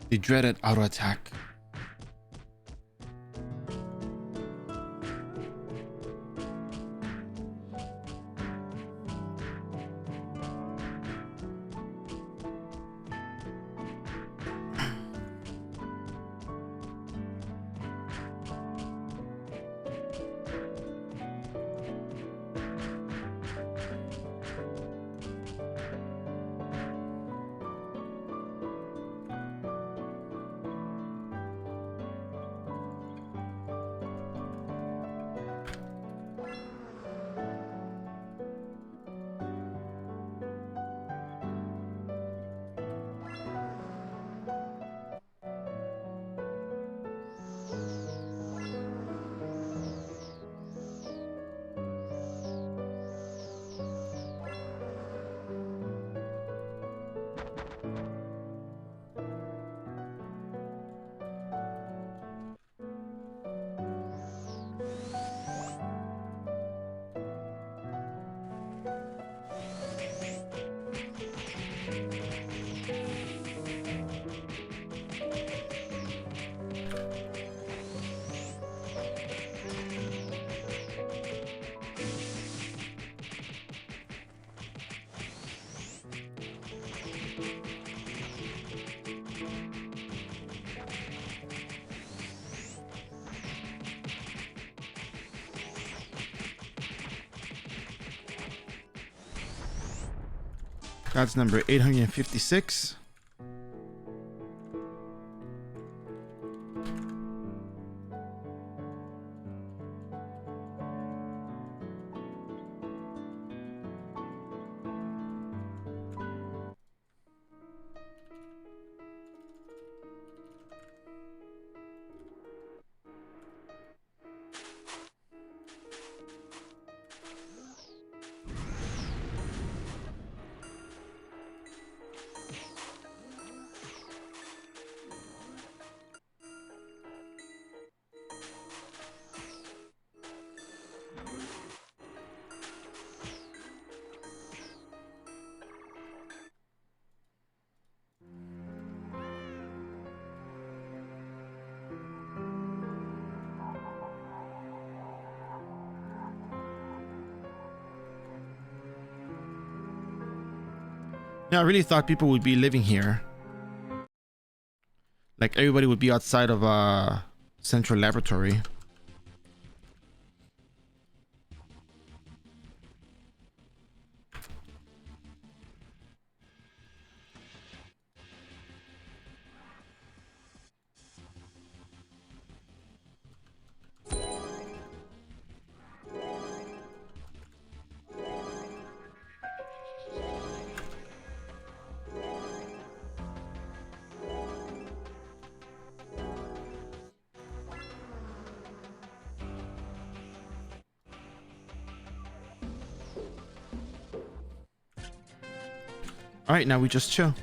The dreaded auto attack. That's number 856. Yeah, I really thought people would be living here. Like everybody would be outside of central laboratory. All right, now we just chill.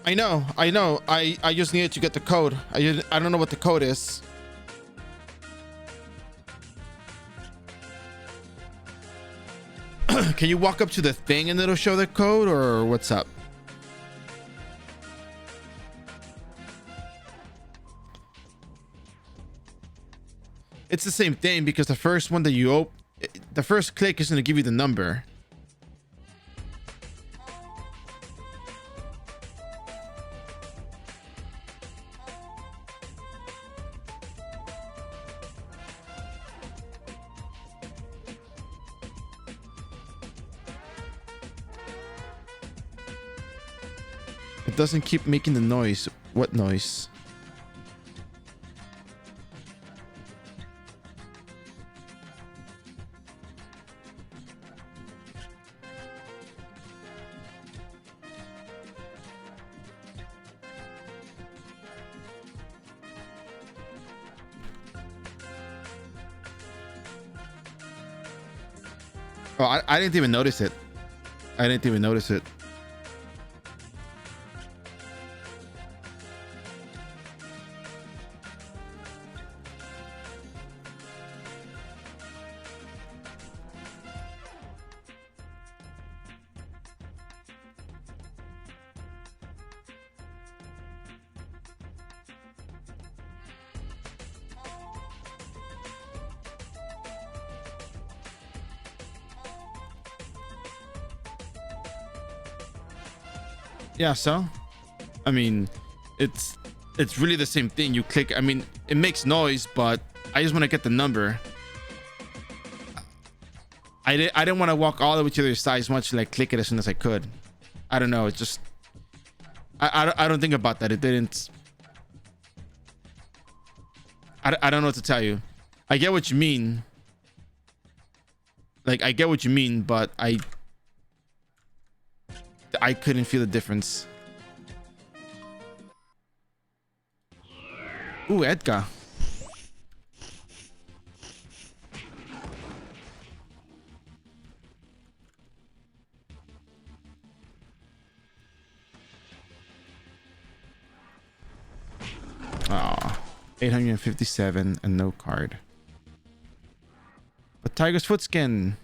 I know. I just needed to get the code. I don't know what the code is. Can you walk up to the thing and it'll show the code, or what's up? It's the same thing, because the first one that you open, the first click is going to give you the number. It doesn't keep making the noise. What noise? Oh, I didn't even notice it. I didn't even notice it. Yeah, so I mean, it's really the same thing. You click, I mean, it makes noise, but I just want to get the number. I didn't want to walk all the way to the other side as much, like click it as soon as I could. I don't know, it just I don't think about that. It didn't. I don't know what to tell you. I get what you mean. Like, I get what you mean, but I couldn't feel the difference. Ooh, Edgar. Aw, 857 and no card. But Tiger's foot skin.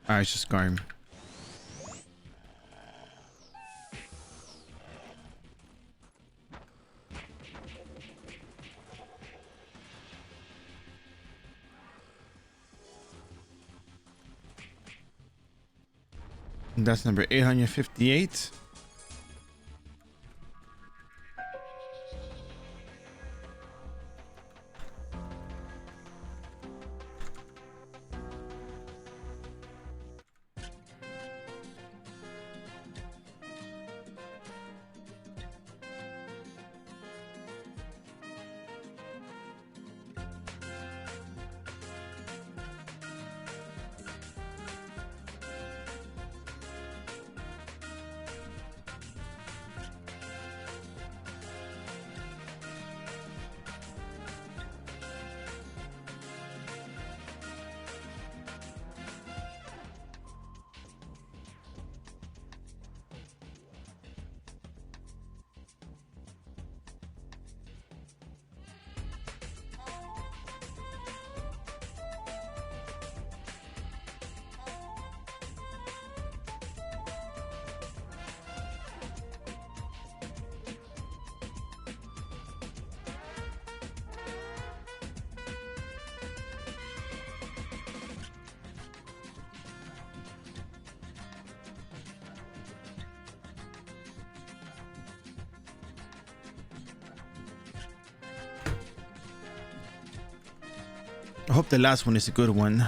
All right, it's just Garm. That's number 858. I hope the last one is a good one.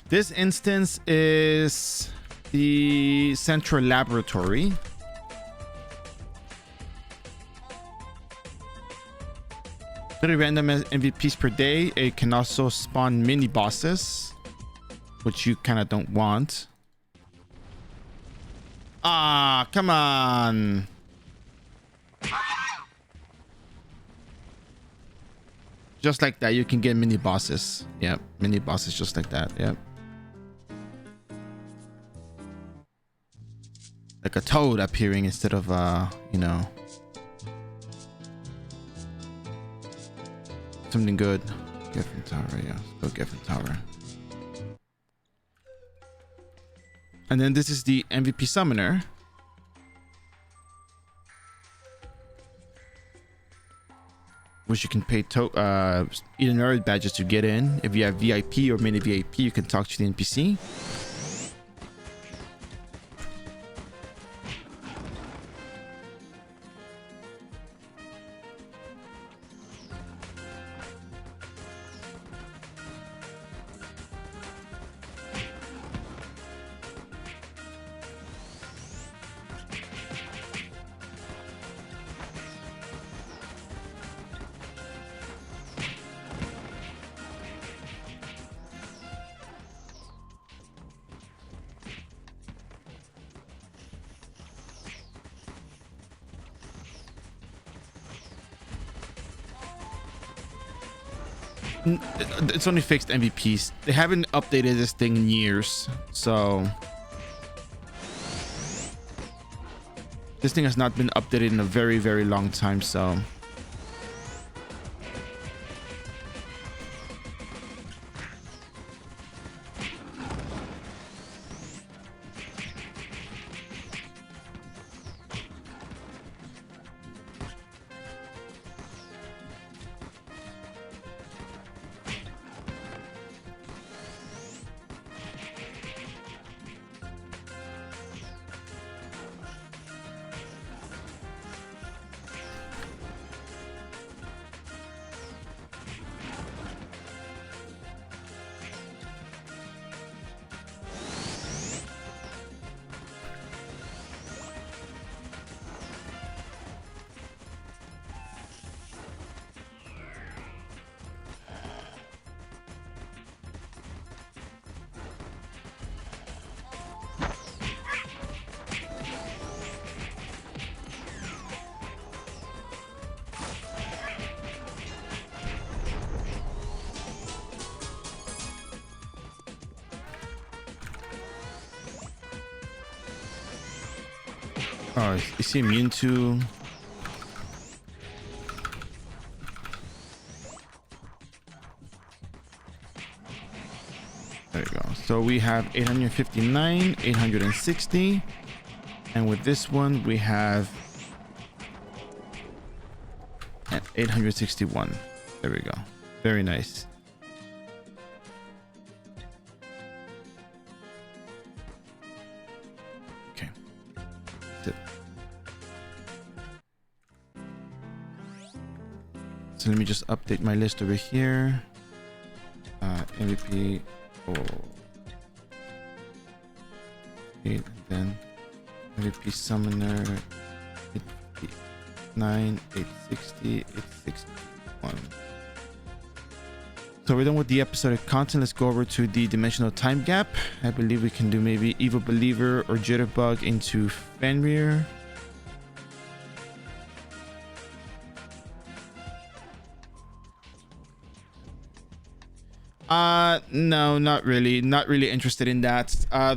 This instance is the Central Laboratory. 30 random MVPs per day. It can also spawn mini bosses, which you kind of don't want. Ah, come on. Just like that, you can get mini bosses. Yep, mini bosses just like that. Yep. Like a toad appearing instead of you know, something good. Geffen Tower, yeah. Let's go Geffen Tower. And then this is the MVP Summoner. Which you can pay either nerd badges to get in. If you have VIP or mini VIP, you can talk to the NPC. It's only fixed MVPs. They haven't updated this thing in years, so this thing has not been updated in a very, very long time. So Oh, is he immune to? There you go. So we have 859, 860. And with this one, we have 861. There we go. Very nice. Okay. That's it. So let me just update my list over here. MVP. Oh. And then MVP Summoner. 859, 860, 861. So we're done with the episodic content. Let's go over to the dimensional time gap. I believe we can do maybe Evil Believer or Jitterbug into Fenrir. No, not really. Not really interested in that.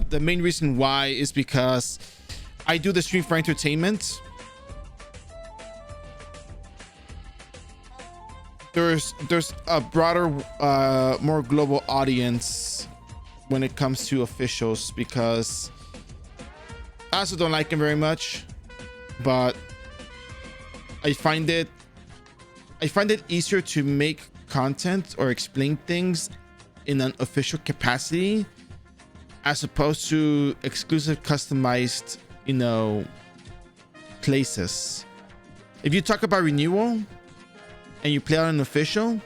The main reason why is because I do the stream for entertainment. There's a broader, more global audience when it comes to officials, because I also don't like him very much, but I find it easier to make content or explain things in an official capacity as opposed to exclusive customized, you know, places. If you talk about renewal and you play on an official,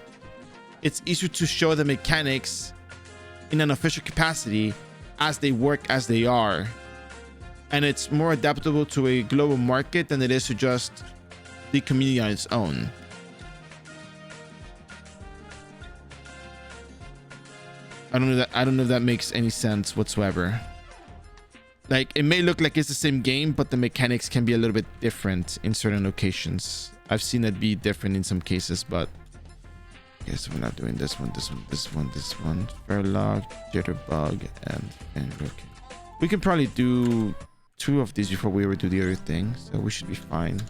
it's easier to show the mechanics in an official capacity as they work, as they are, and it's more adaptable to a global market than it is to just the community on its own. I don't know if that makes any sense whatsoever. Like, it may look like it's the same game, but the mechanics can be a little bit different in certain locations. I've seen it be different in some cases, but okay, so we're not doing this one, this one, this one, this one. Fairlock, Jitterbug, and okay. We can probably do 2 of these before we ever do the other thing, so we should be fine.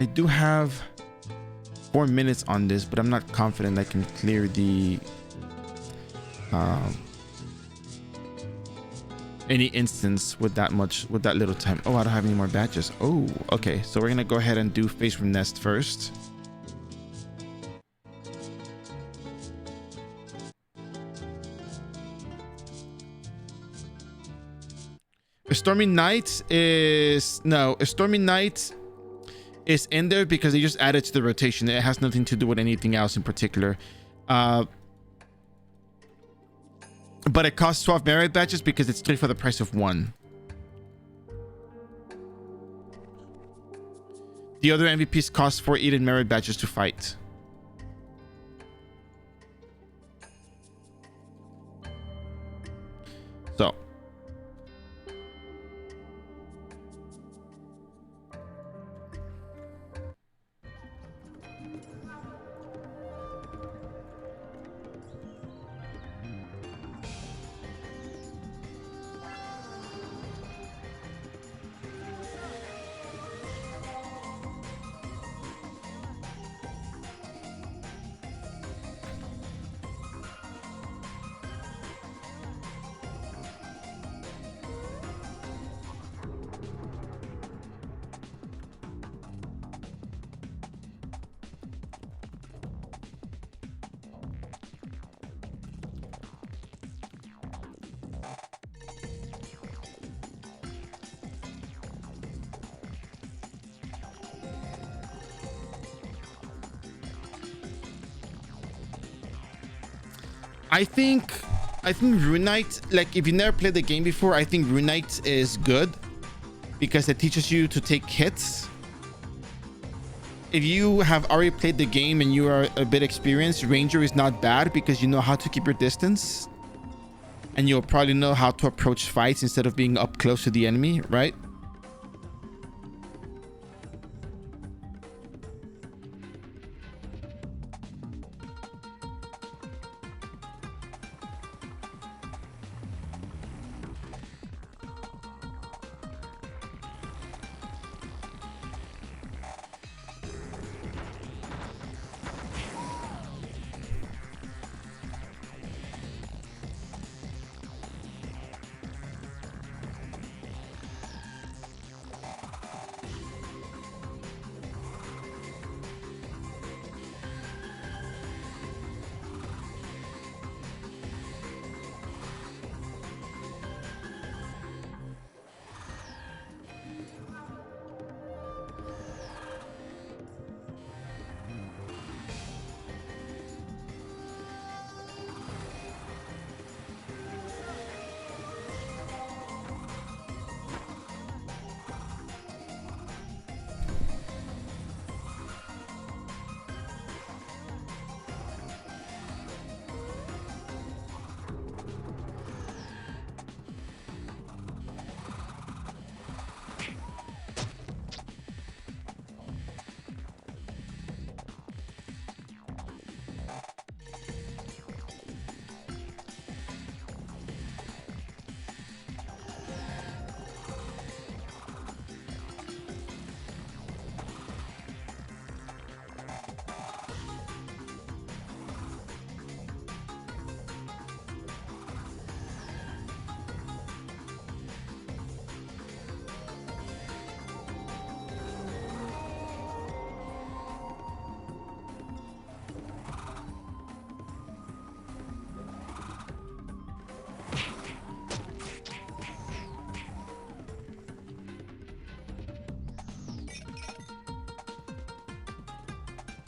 I do have 4 minutes on this, but I'm not confident I can clear the any instance with that little time. Oh, I don't have any more badges. Oh, okay, so we're gonna go ahead and do Face from Nest first. A Stormy Night is in there because they just added to the rotation. It has nothing to do with anything else in particular. But it costs 12 merit badges because it's 3 for the price of 1. The other MVPs cost 4 Eden merit badges to fight. So I think Rune Knight, like, if you never played the game before, I think Rune Knight is good because it teaches you to take hits. If you have already played the game and you are a bit experienced, Ranger is not bad because you know how to keep your distance and you'll probably know how to approach fights instead of being up close to the enemy, right?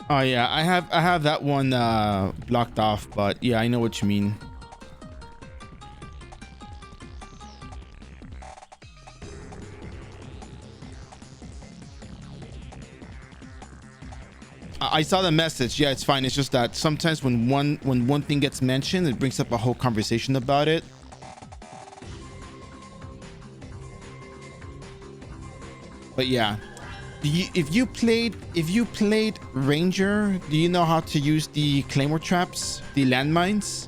Oh yeah, I have that one blocked off, but yeah, I know what you mean. I saw the message. Yeah, it's fine. It's just that sometimes when one thing gets mentioned, it brings up a whole conversation about it. But yeah, if you played Ranger, do you know how to use the Claymore traps, the landmines?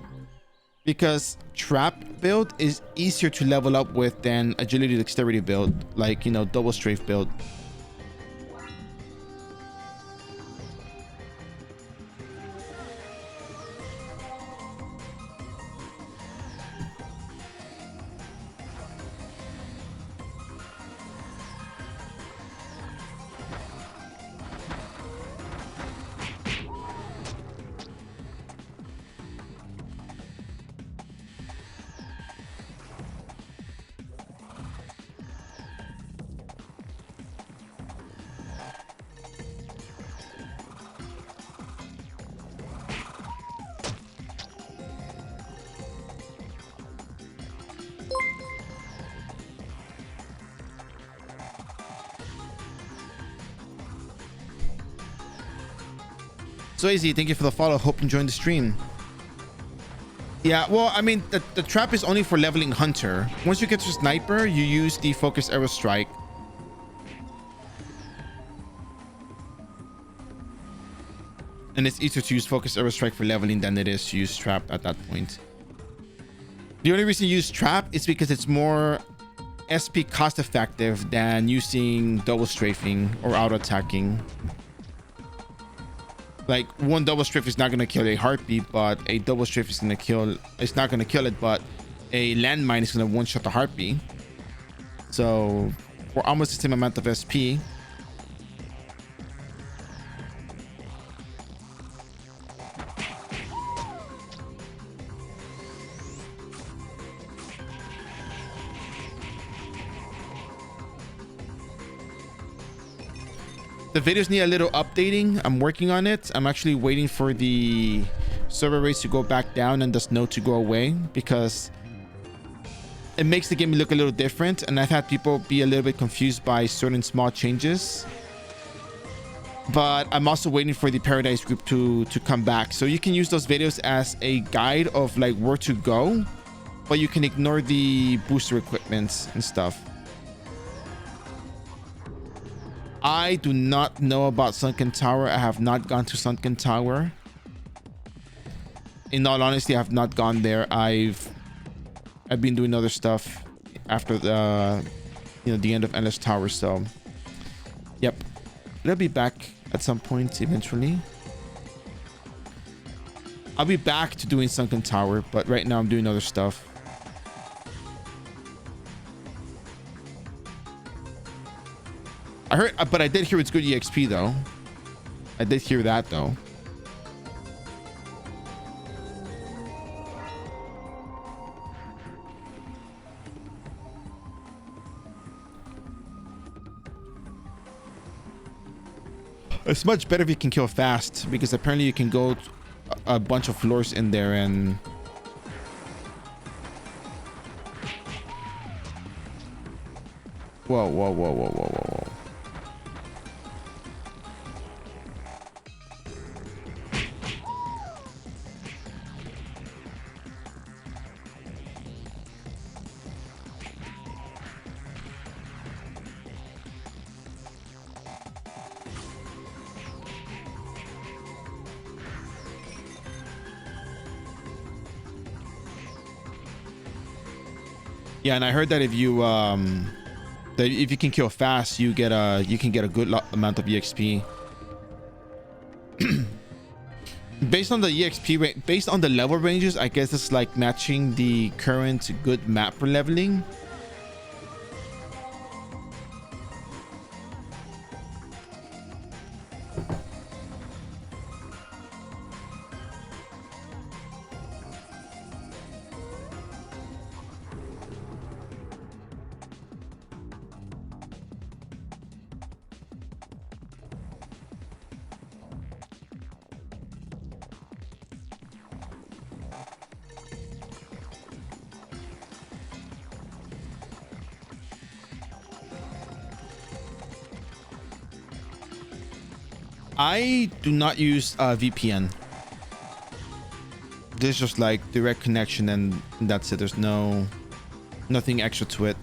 Because trap build is easier to level up with than agility dexterity build, like, you know, double strafe build. So easy, thank you for the follow. Hope you enjoyed the stream. Yeah, well, I mean, the trap is only for leveling Hunter. Once you get to Sniper, you use the Focus Arrow Strike. And it's easier to use Focus Arrow Strike for leveling than it is to use Trap at that point. The only reason you use Trap is because it's more SP cost effective than using double strafing or auto attacking. Like, one double strafe is not going to kill a heartbeat, but a double strafe is going to kill, it's not going to kill it, but a landmine is going to one shot the heartbeat. So for almost the same amount of SP. The videos need a little updating. I'm working on it. I'm actually waiting for the server rates to go back down and the snow to go away, because it makes the game look a little different, and I've had people be a little bit confused by certain small changes. But I'm also waiting for the Paradise group to come back, so you can use those videos as a guide of like where to go, but you can ignore the booster equipment and stuff. I do not know about Sunken Tower. I have not gone to Sunken Tower. In all honesty, I have not gone there. I've been doing other stuff after the, you know, the end of Endless Tower. So, yep, I'll be back at some point eventually. I'll be back to doing Sunken Tower, but right now I'm doing other stuff. I heard, but I did hear it's good EXP though. I did hear that though. It's much better if you can kill fast, because apparently you can go a bunch of floors in there and whoa, whoa, whoa, whoa, whoa, whoa, whoa. Yeah, and I heard that if you can kill fast, you can get a good amount of EXP. Based on the EXP rate, based on the level ranges, I guess it's like matching the current good map for leveling. I do not use VPN. There's just like direct connection and that's it. There's nothing extra to it.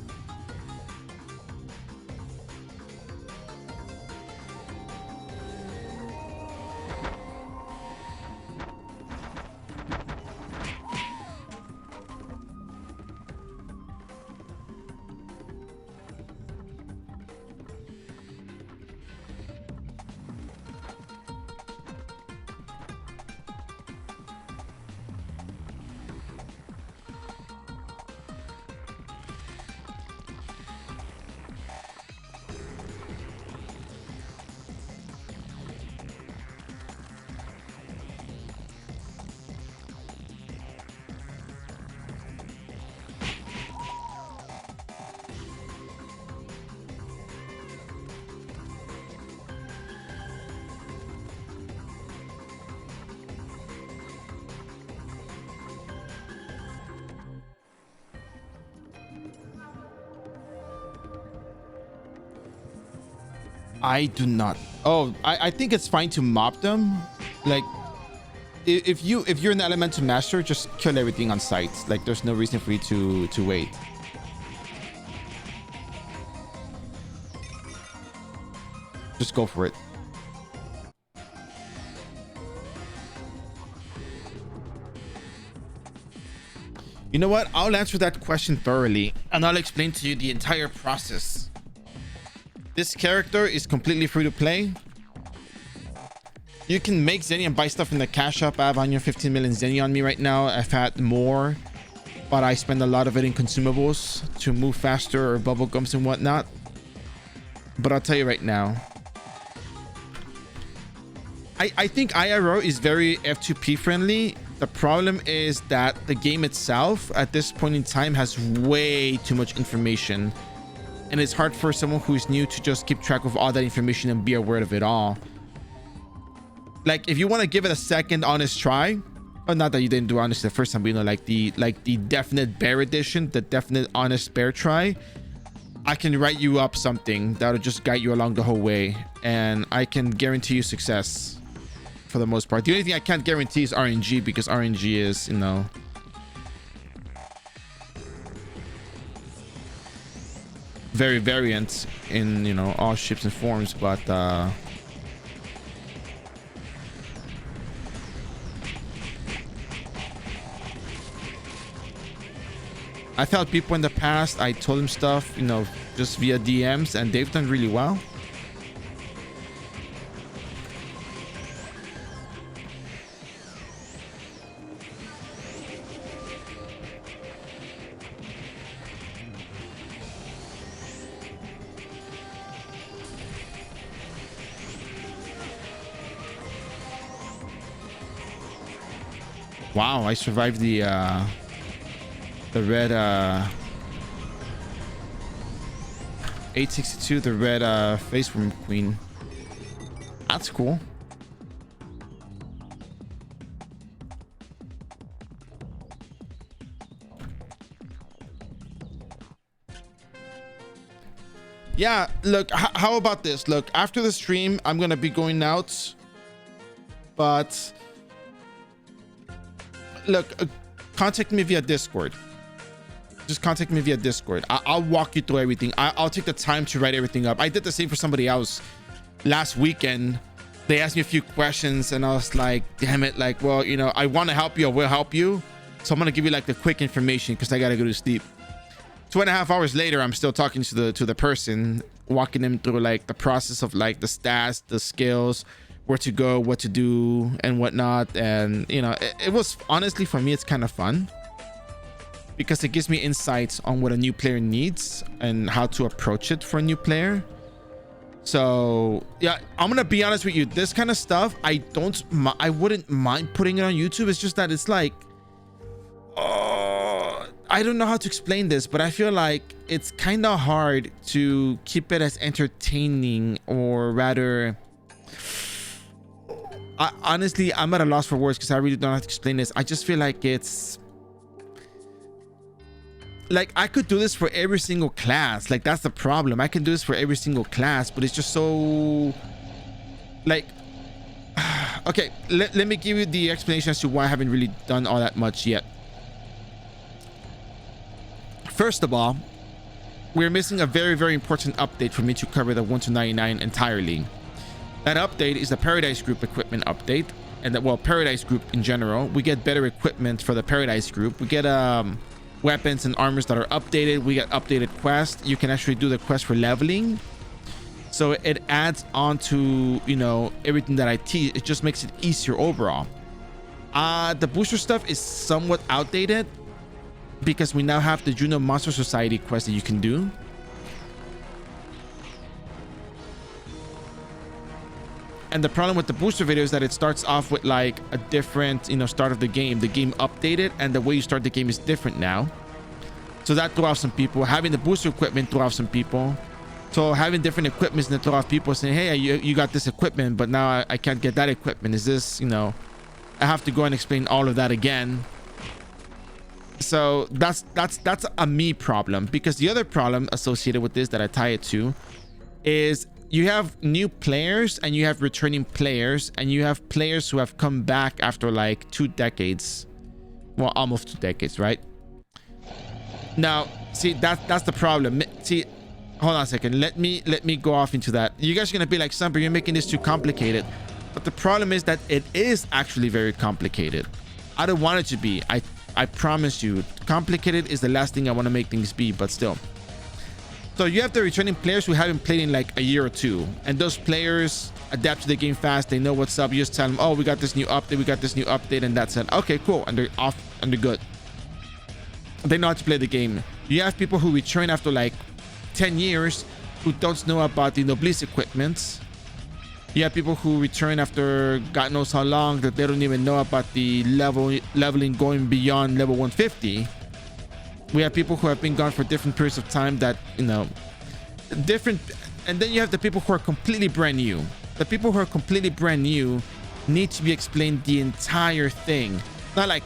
I do not. Oh, I think it's fine to mop them. Like, if you're an elemental master, just kill everything on sight. Like, there's no reason for you to wait. Just go for it. You know what? I'll answer that question thoroughly, and I'll explain to you the entire process. This character is completely free to play. You can make Zenny and buy stuff in the cash shop. I have 115 million Zenny on me right now. I've had more, but I spend a lot of it in consumables to move faster or bubble gums and whatnot. But I'll tell you right now, I think iRO is very F2P friendly. The problem is that the game itself at this point in time has way too much information. And it's hard for someone who is new to just keep track of all that information and be aware of it all. Like, if you want to give it a second honest try, or not that you didn't do honest the first time, but you know, like the definite bear edition, the definite honest bear try, I can write you up something that'll just guide you along the whole way, and I can guarantee you success for the most part. The only thing I can't guarantee is RNG, because RNG is, you know, very variant in, you know, all shapes and forms. But I've helped people in the past. I told them stuff, you know, just via DMs, and they've done really well. Wow, I survived the red 862, the red face room queen. That's cool. Yeah, look, how about this? Look, after the stream, I'm gonna be going out, but look, contact me via Discord. Just contact me via Discord. I'll walk you through everything. I'll take the time to write everything up. I did the same for somebody else last weekend. They asked me a few questions and I was like, damn it, like, well, you know, I want to help you. I will help you. So I'm gonna give you like the quick information because I gotta go to sleep. 2.5 hours later, I'm still talking to the person, walking them through like the process of like the stats, the skills, where to go, what to do and whatnot. And you know, it was honestly, for me, it's kind of fun because it gives me insights on what a new player needs and how to approach it for a new player. So yeah, I'm gonna be honest with you, this kind of stuff I wouldn't mind putting it on YouTube. It's just that it's like, I don't know how to explain this, but I feel like it's kind of hard to keep it as entertaining, or rather, honestly, I'm at a loss for words because I really don't know how to explain this. I just feel like it's like I could do this for every single class. Like, that's the problem. I can do this for every single class, but it's just so like Okay, let me give you the explanation as to why I haven't really done all that much yet. First of all, we're missing a very, very important update for me to cover the 1 to 99 entirely. That update is the Paradise Group equipment update, and that, well, Paradise Group in general. We get better equipment for the Paradise Group. We get weapons and armors that are updated. We get updated quests. You can actually do the quest for leveling. So it adds on to, you know, everything that I teach. It just makes it easier overall. The booster stuff is somewhat outdated because we now have the Juno Monster Society quest that you can do. And the problem with the booster video is that it starts off with like a different, you know, start of the game updated, and the way you start the game is different now. So that threw off some people. Having the booster equipment threw off some people. So having different equipments and throw off people saying, hey, you got this equipment, but now I can't get that equipment. Is this, you know, I have to go and explain all of that again. So that's a me problem, because the other problem associated with this that I tie it to is you have new players and you have returning players, and you have players who have come back after like 2 decades. Well, almost 2 decades, right? Now, see, that's the problem. See, hold on a second. Let me go off into that. You guys are gonna be like, Sumper, you're making this too complicated. But the problem is that it is actually very complicated. I don't want it to be. I promise you, complicated is the last thing I want to make things be, but still. So you have the returning players who haven't played in like a year or 2, and those players adapt to the game fast. They know what's up. You just tell them, oh, we got this new update, and that's it. Okay, cool, and they're off and they're good. They know how to play the game. You have people who return after like 10 years who don't know about the Noblesse equipment. You have people who return after God knows how long that they don't even know about the leveling going beyond level 150. We have people who have been gone for different periods of time that, you know, different. And then you have the people who are completely brand new. The people who are completely brand new need to be explained the entire thing. Not like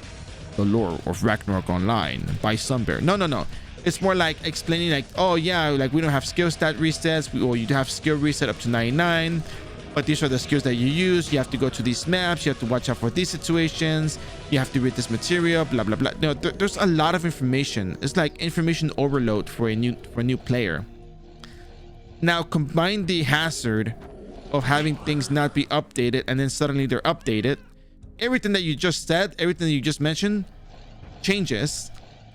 the lore of Ragnarok Online by Sunbear. No. It's more like explaining like, oh yeah, like we don't have skill stat resets. Or you have skill reset up to 99. But these are the skills that you use. You have to go to these maps. You have to watch out for these situations. You have to read this material, blah, blah, blah. No, there's a lot of information. It's like information overload for a new player. Now, combine the hazard of having things not be updated and then suddenly they're updated. Everything that you just said, everything that you just mentioned changes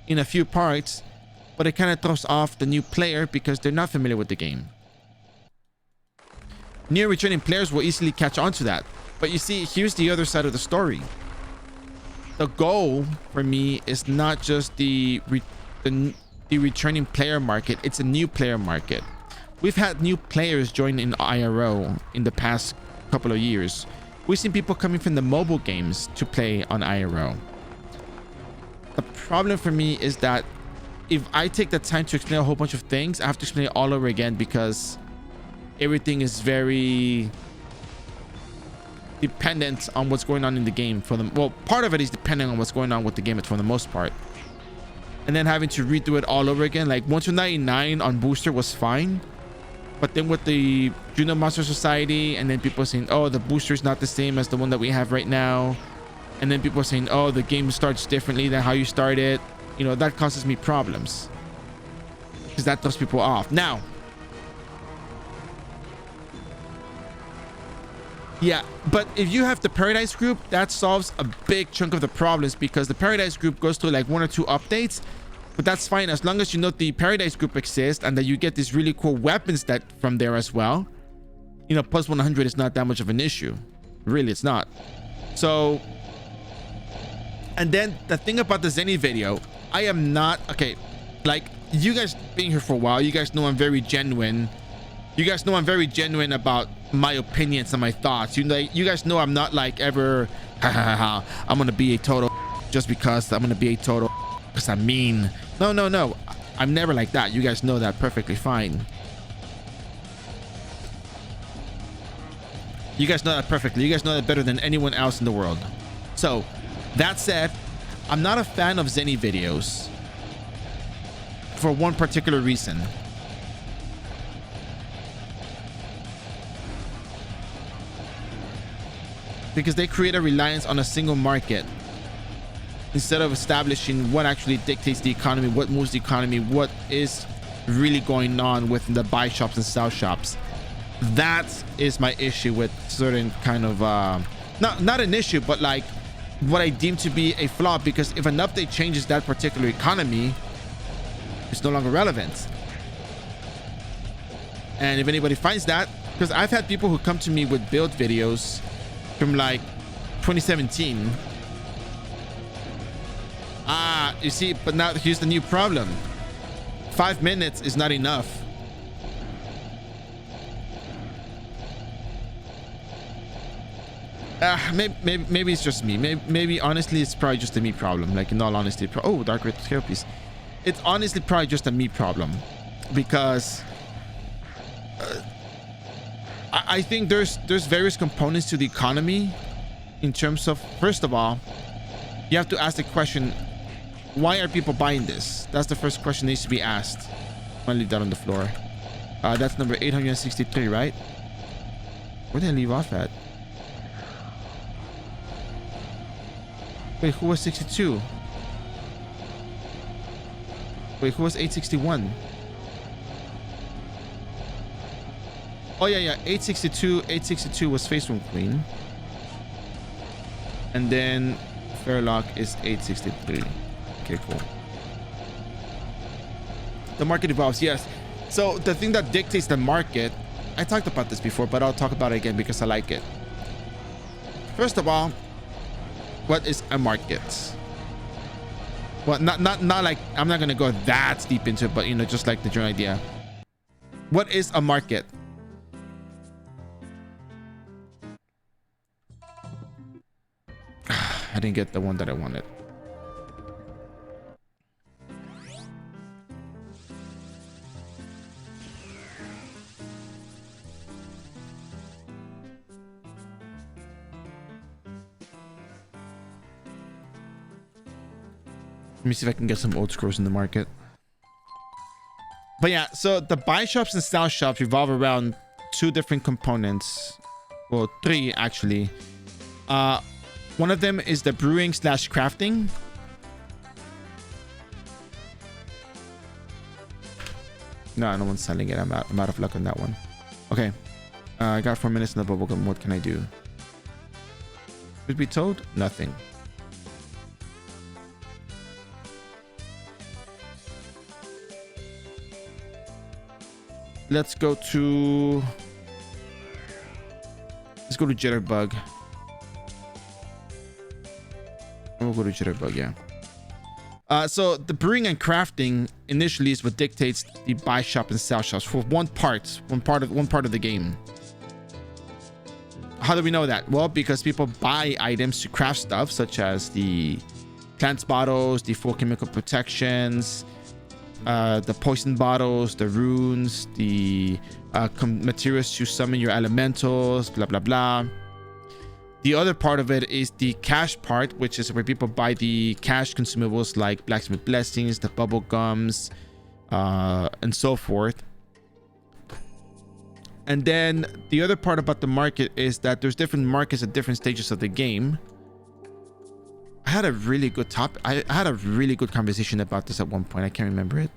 in a few parts, but it kind of throws off the new player because they're not familiar with the game. New returning players will easily catch on to that. But you see, here's the other side of the story. The goal for me is not just the returning player market. It's a new player market. We've had new players join in iRO in the past couple of years. We've seen people coming from the mobile games to play on iRO. The problem for me is that if I take the time to explain a whole bunch of things, I have to explain it all over again because everything is very dependent on what's going on in the game for them. Well, part of it is depending on what's going on with the game for the most part. And then having to redo it all over again. Like 1 to 99 on booster was fine. But then with the Juno Monster Society, and then people saying, oh, the booster is not the same as the one that we have right now. And then people saying, oh, the game starts differently than how you started. You know, that causes me problems. Because that throws people off. Now, yeah, but if you have the Paradise Group, that solves a big chunk of the problems because the Paradise Group goes through like 1 or 2 updates. But that's fine as long as you know the Paradise Group exists and that you get these really cool weapons that from there as well. You know, plus 100 is not that much of an issue. Really, it's not. So, and then the thing about the Zenny video, I am not, okay, like you guys being here for a while, you guys know I'm very genuine. You guys know I'm very genuine about my opinions and my thoughts. You guys know I'm not like ever, I'm gonna be a total just because I'm gonna be a total because I'm mean. No. I'm never like that. You guys know that perfectly fine. You guys know that perfectly. You guys know that better than anyone else in the world. So, that said, I'm not a fan of Zenny videos for one particular reason. because they create a reliance on a single market instead of establishing what actually dictates the economy, what moves the economy, what is really going on within the buy shops and sell shops. That is my issue with certain kind of not an issue, but like what I deem to be a flaw, because if an update changes that particular economy, it's no longer relevant. And if anybody finds that, because I've had people who come to me with build videos from like 2017. You see, but now here's the new problem. 5 minutes is not enough. Maybe it's just me. Maybe honestly, it's probably just a me problem. Like, in all honesty, oh, Dark Red Scale piece. It's honestly probably just a me problem, because I think there's various components to the economy in terms of, first of all, you have to ask the question, why are people buying this? That's the first question that needs to be asked. I'm gonna leave that on the floor. That's number 863, right? Where did I leave off at? Wait, who was 62? Wait, who was 861? Oh yeah, 862 was Face Room Queen. And then Fairlock is 863. Okay, cool. The market evolves, yes. So the thing that dictates the market, I talked about this before, but I'll talk about it again because I like it. First of all, what is a market? Well, not like, I'm not gonna go that deep into it, but you know, just like the general idea. What is a market? I didn't get the one that I wanted. Let me see if I can get some old scrolls in the market. But yeah, so the buy shops and sell shops revolve around two different components. Well, three actually. One of them is the brewing / crafting. No, no one's selling it. I'm out of luck on that one. Okay. I got 4 minutes in the bubblegum. What can I do? Should be told? Nothing. Let's go to Jitterbug. We'll go to Jitterbug, yeah. So the brewing and crafting initially is what dictates the buy shop and sell shops for one part of the game. How do we know that? Well, because people buy items to craft stuff, such as the plants bottles, the full chemical protections, the poison bottles, the runes, the materials to summon your elementals, blah blah blah. The other part of it is the cash part, which is where people buy the cash consumables like blacksmith blessings, the bubble gums, and so forth. And then the other part about the market is that there's different markets at different stages of the game. I had a really good I had a really good conversation about this at one point. I can't remember it.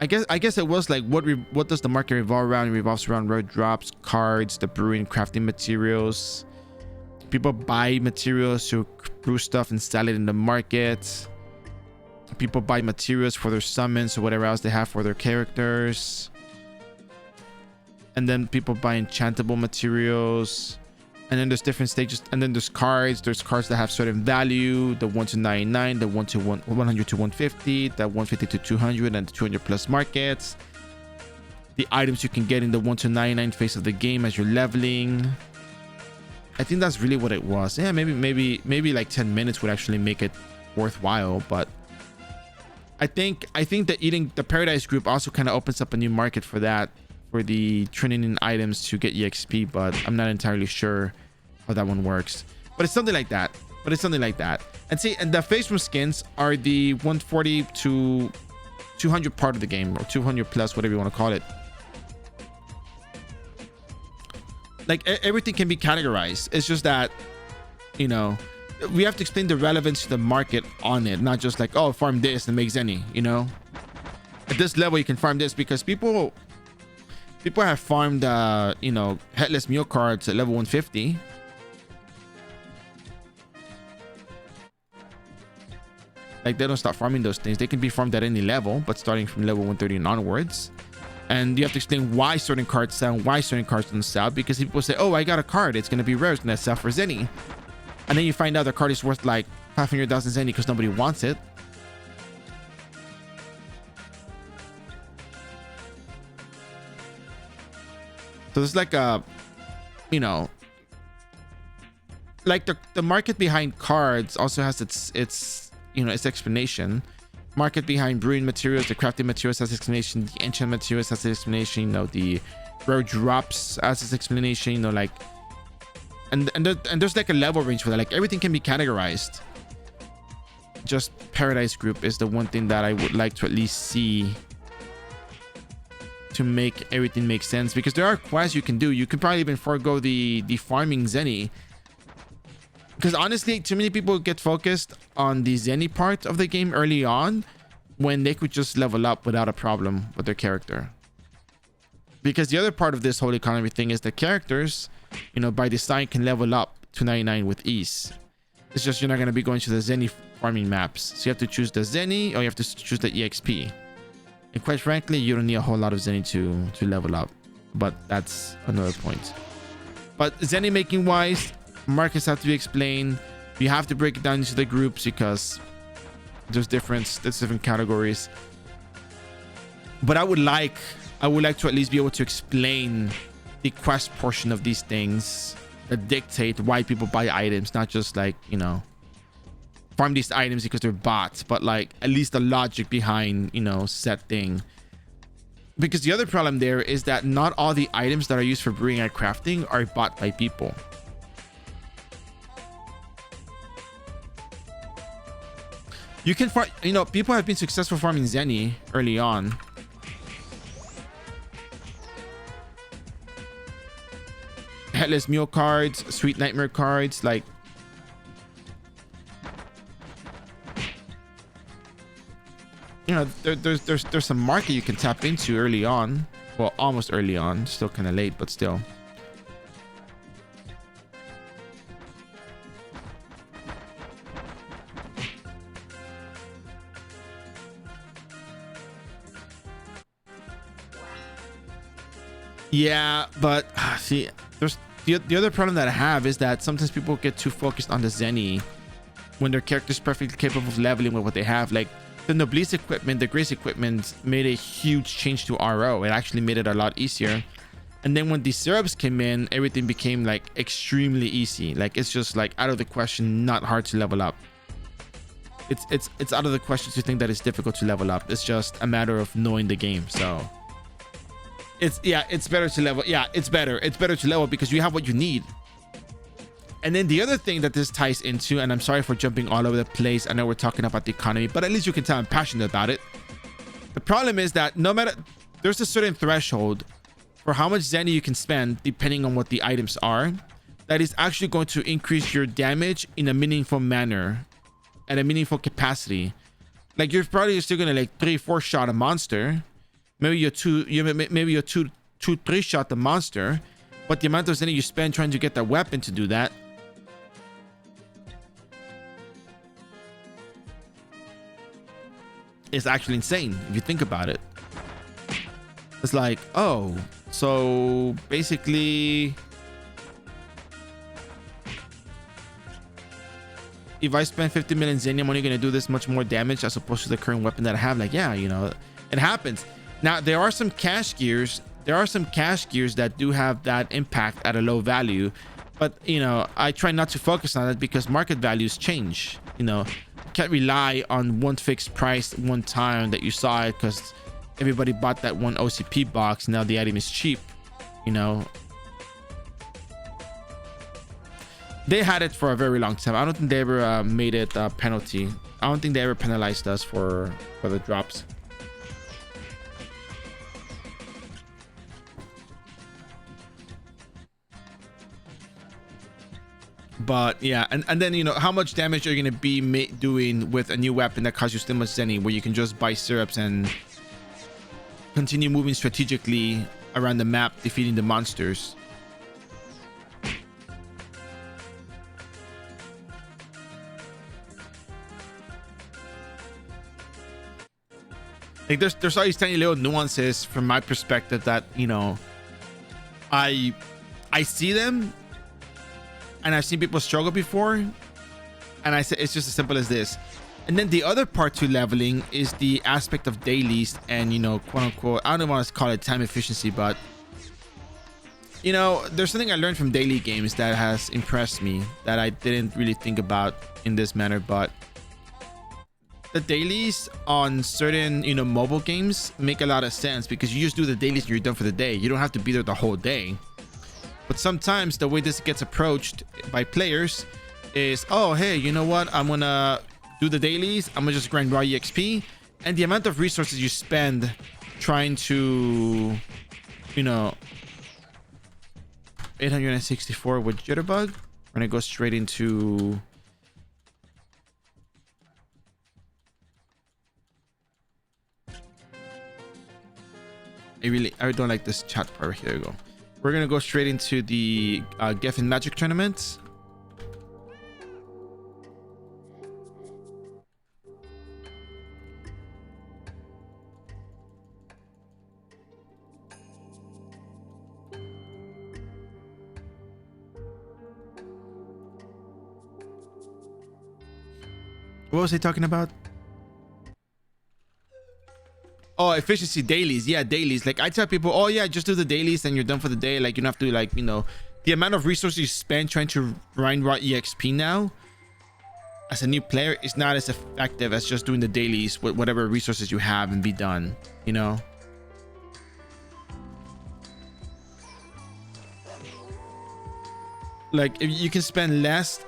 I guess it was like, what does the market revolve around? It revolves around road drops, cards, the brewing, crafting materials. People buy materials to brew stuff and sell it in the market. People buy materials for their summons or whatever else they have for their characters. And then people buy enchantable materials. And then there's different stages. And then there's cards. There's cards that have certain value. The 1 to 99, the 100 to 150, the 150 to 200, and the 200 plus markets. The items you can get in the 1 to 99 phase of the game as you're leveling. I think that's really what it was. Yeah, maybe like 10 minutes would actually make it worthwhile. But I think that eating the Paradise group also kind of opens up a new market for that, for the trading in items to get EXP, but I'm not entirely sure how that one works. But it's something like that. And see, and the face room skins are the 140 to 200 part of the game, or 200 plus, whatever you want to call it. like everything can be categorized. It's just that, you know, we have to explain the relevance to the market on it, not just like, oh, farm this and make Zenny, you know. At this level you can farm this because people have farmed you know, headless mule cards at level 150. Like, they don't stop farming those things. They can be farmed at any level, but starting from level 130 and onwards. And you have to explain why certain cards sell and why certain cards don't sell, because people say, oh, I got a card, it's going to be rare, it's going to sell for Zenny. And then you find out the card is worth like 500,000 Zenny because nobody wants it. So there's like a, you know, like the market behind cards also has its you know, its explanation. Market behind brewing materials, the crafting materials has explanation, the enchant materials has explanation, you know, the rare drops has its explanation, you know, like, and there's like a level range for that. Like, everything can be categorized. Just Paradise Group is the one thing that I would like to at least see to make everything make sense, because there are quests you can do. You can probably even forego the farming Zenny, because honestly, too many people get focused on the Zenny part of the game early on when they could just level up without a problem with their character. Because the other part of this whole economy thing is the characters, you know, by design can level up to 99 with ease. It's just you're not going to be going to the Zenny farming maps. So you have to choose the Zenny or you have to choose the EXP. And quite frankly, you don't need a whole lot of Zenny to level up. But that's another point. But Zenny making wise, markets have to be explained. You have to break it down into the groups because there's different categories. But I would like to at least be able to explain the quest portion of these things that dictate why people buy items, not just like, you know, farm these items because they're bots, but like at least the logic behind, you know, set thing. Because the other problem there is that not all the items that are used for brewing and crafting are bought by people. You can farm, you know, people have been successful farming Zenny early on. Headless Mule cards, Sweet Nightmare cards, like, you know, there's some market you can tap into early on. Well, almost early on, still kind of late, but still. Yeah, but see, there's the other problem that I have is that sometimes people get too focused on the Zenny when their character's perfectly capable of leveling with what they have. Like the Noblesse equipment, the Grace equipment made a huge change to RO. It actually made it a lot easier. And then when the syrups came in, everything became like extremely easy. Like it's just like out of the question, not hard to level up. It's out of the question to think that it's difficult to level up. It's just a matter of knowing the game. So it's better to level. Yeah, it's better to level because you have what you need. And then the other thing that this ties into, and I'm sorry for jumping all over the place, I know we're talking about the economy, but at least you can tell I'm passionate about it. The problem is that no matter, there's a certain threshold for how much Zenny you can spend depending on what the items are, that is actually going to increase your damage in a meaningful manner at a meaningful capacity. Like you're probably still gonna like 3-4 shot a monster. Maybe you're 2-3 shot the monster, but the amount of Zenny you spend trying to get that weapon to do that is actually insane if you think about it. It's like, oh, so basically if I spend 50 million Zenny, I'm only going to do this much more damage as opposed to the current weapon that I have. Like, yeah, you know, it happens. Now, there are some cash gears. There are some cash gears that do have that impact at a low value. But, you know, I try not to focus on it because market values change. You know, you can't rely on one fixed price one time that you saw it because everybody bought that one OCP box. Now the item is cheap, you know. They had it for a very long time. I don't think they ever made it a penalty. I don't think they ever penalized us for the drops. But yeah, and then you know how much damage are you gonna be doing with a new weapon that costs you still much zenny, where you can just buy syrups and continue moving strategically around the map, defeating the monsters. Like there's all these tiny little nuances from my perspective that, you know, I see them, and I've seen people struggle before, and I say it's just as simple as this. And then the other part to leveling is the aspect of dailies and, you know, quote unquote, I don't want to call it time efficiency, but you know, there's something I learned from daily games that has impressed me that I didn't really think about in this manner. But the dailies on certain, you know, mobile games make a lot of sense, because you just do the dailies and you're done for the day. You don't have to be there the whole day. But sometimes the way this gets approached by players is, oh, hey, you know what? I'm gonna do the dailies. I'm gonna just grind raw EXP, and the amount of resources you spend trying to, you know, 864 with Jitterbug. We're gonna go straight into I don't like this chat part. Here we go. We're gonna go straight into the Geffen Magic tournament. What was he talking about? Oh, efficiency dailies. Yeah, dailies. Like I tell people, oh yeah, just do the dailies and you're done for the day. Like you don't have to, like, you know, the amount of resources you spend trying to grind raw EXP now as a new player is not as effective as just doing the dailies with whatever resources you have and be done, you know? Like if you can spend less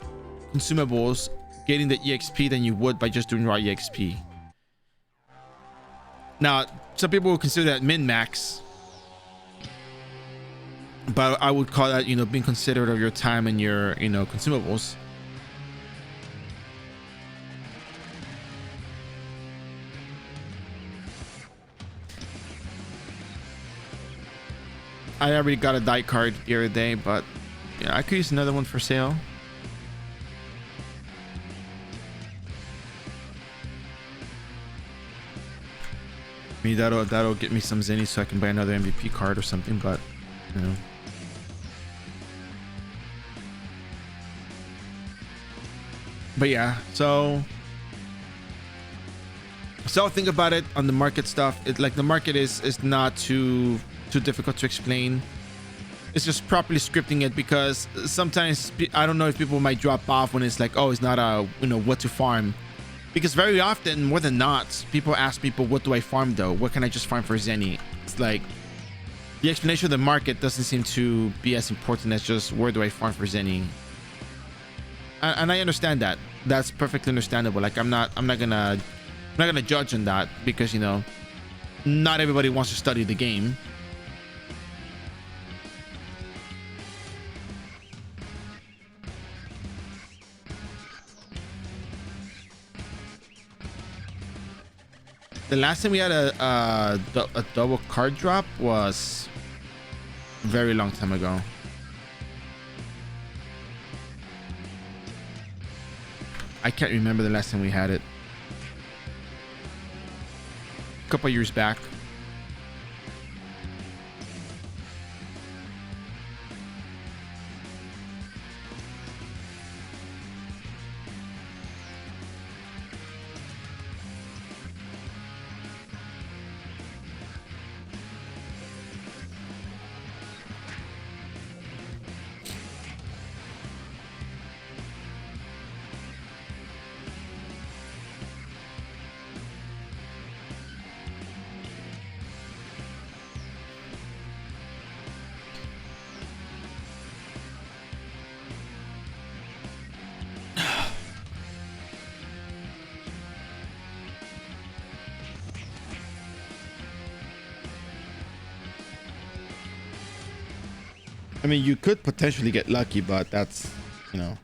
consumables getting the EXP than you would by just doing raw EXP. Now, some people will consider that min-max, but I would call that, you know, being considerate of your time and your, you know, consumables. I already got a die card the other day, but yeah, I could use another one for sale. Maybe that'll get me some zenny so I can buy another MVP card or something, but you know. But yeah, so think about it on the market stuff. It, like, the market is not too difficult to explain. It's just properly scripting it, because sometimes I don't know if people might drop off when it's like, oh, it's not a, you know, what to farm. Because very often, more than not, people ask people, what do I farm though? What can I just farm for zenny? It's like the explanation of the market doesn't seem to be as important as just where do I farm for zenny. And I understand that. That's perfectly understandable. Like I'm not gonna judge on that, because, you know, not everybody wants to study the game. The last time we had a double card drop was a very long time ago. I can't remember the last time we had it. A couple years back. I mean, you could potentially get lucky, but that's, you know,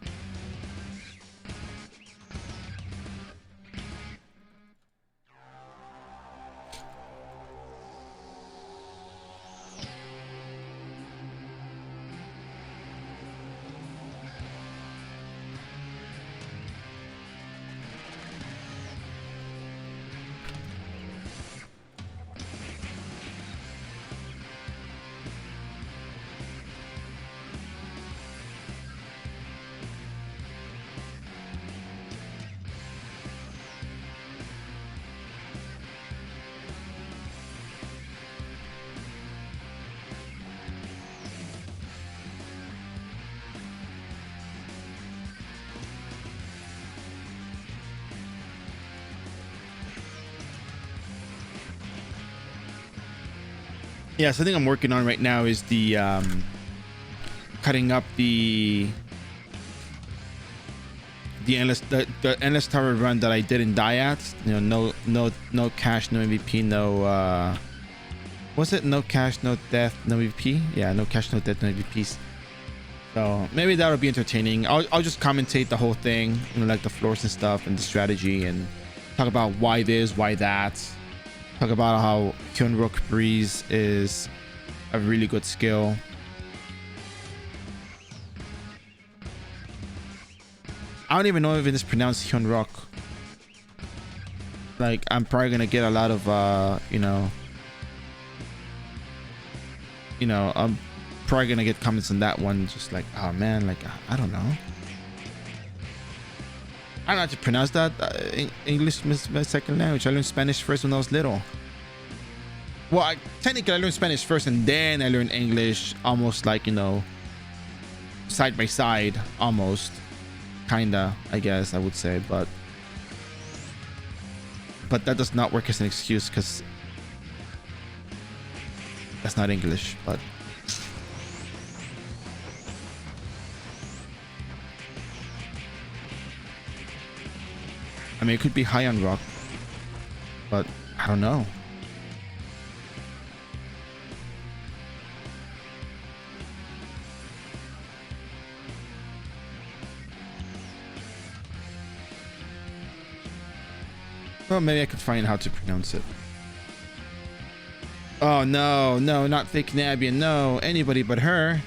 Yeah, something I'm working on right now is the cutting up the endless tower run that I did in Diats. You know, no cash, no MVP, no was it no cash, no death, no MVP? Yeah, no cash, no death, no MVPs. So maybe that'll be entertaining. I'll just commentate the whole thing, you know, like the floors and stuff and the strategy, and talk about why this, why that. Talk about how Hyunrook Breeze is a really good skill. I don't even know if it is pronounced Hyunrook. Like, I'm probably gonna get a lot of I'm probably gonna get comments on that one, just like, oh man, like, I don't know. I don't know how to pronounce that. English is my second language. I learned Spanish first when I was little. Well, technically I learned Spanish first and then I learned English, almost like, you know, side by side, almost. Kinda, I guess I would say, but that does not work as an excuse, because that's not English. But I mean, it could be high on rock, but I don't know. Well, maybe I could find how to pronounce it. Oh no, no, not fake Nabian. No, anybody but her.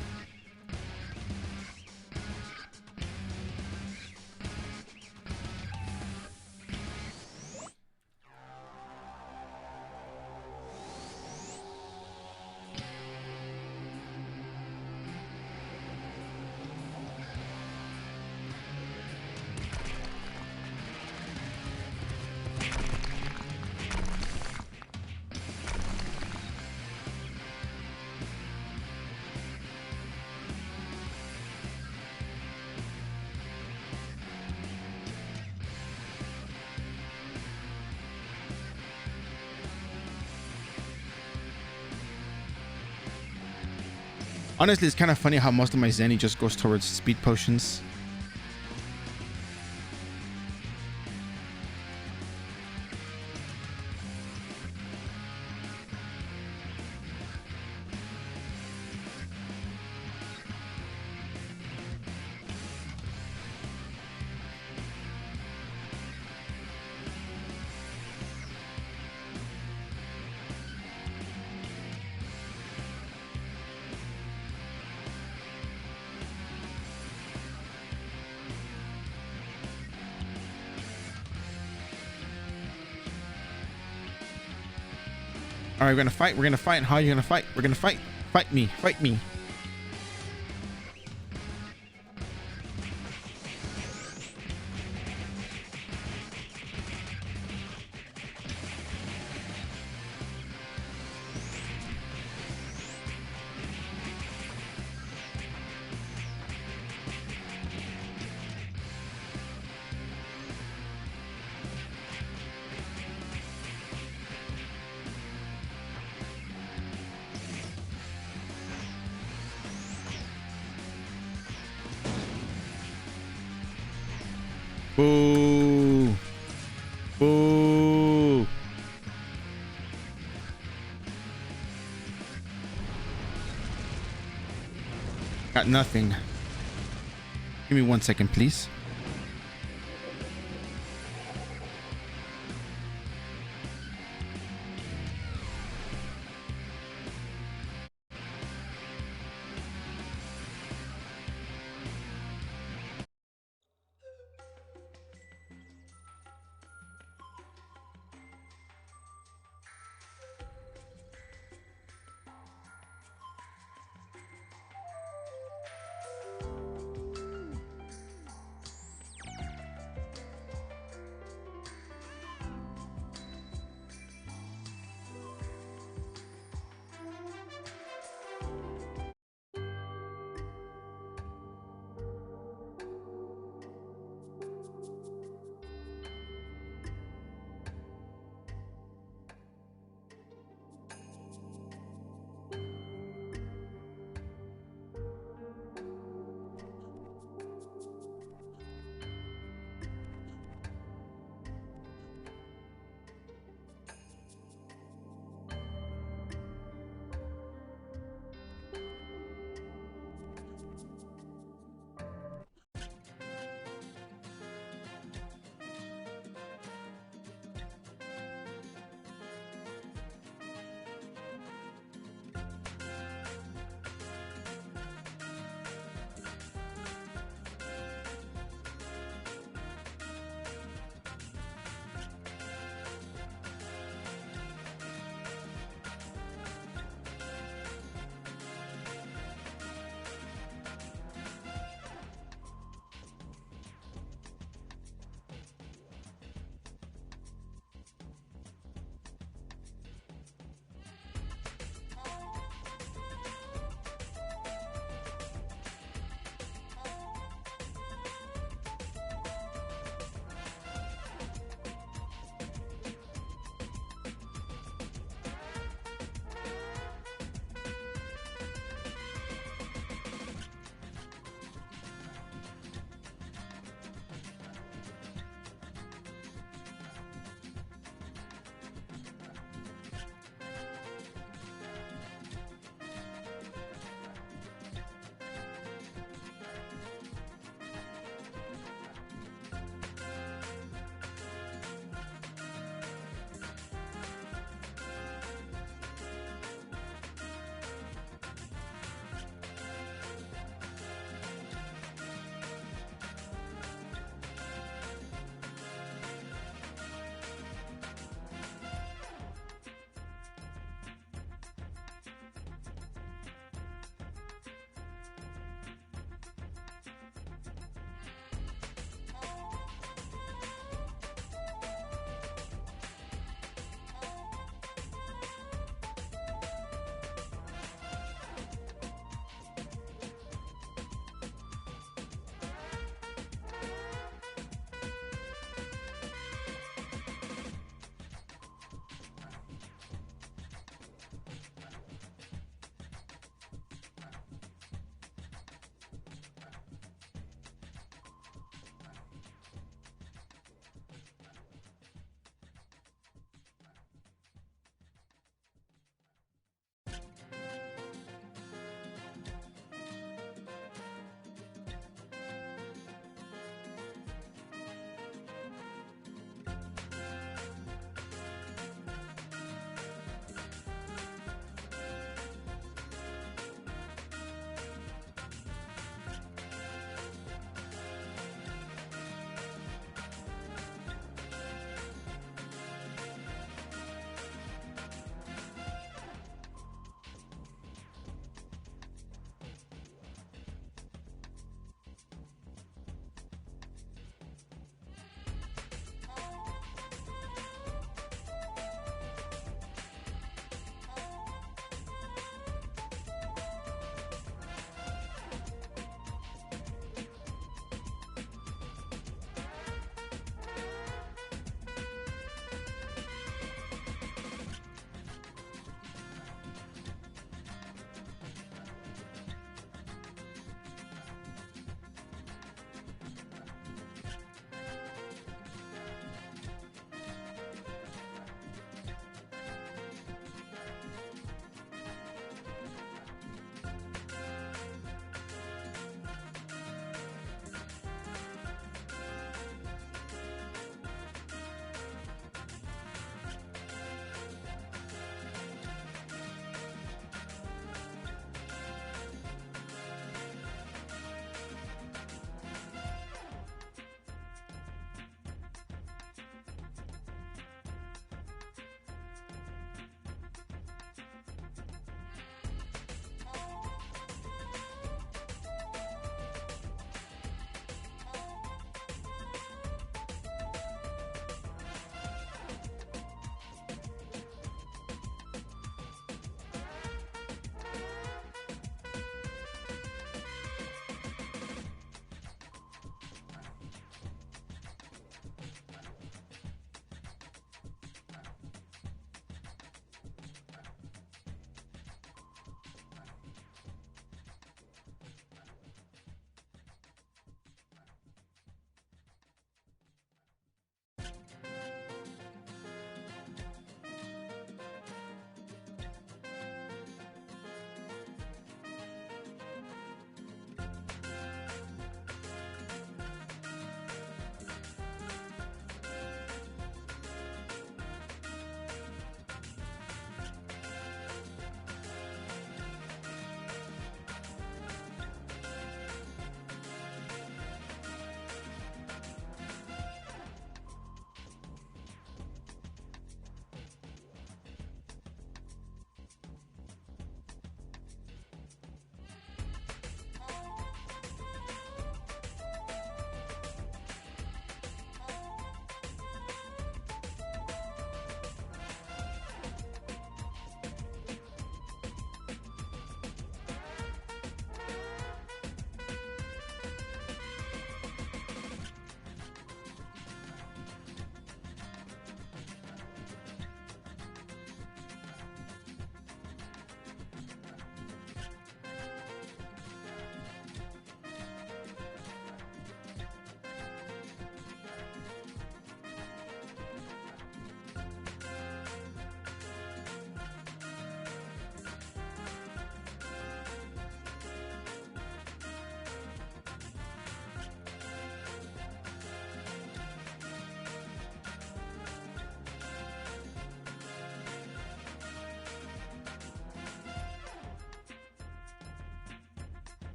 Honestly, it's kind of funny how most of my Zenny just goes towards speed potions. All right, we're gonna fight. We're gonna fight. How are you gonna fight? We're gonna fight. Fight me. Fight me. Boo. Boo. Got nothing. Give me 1 second, please.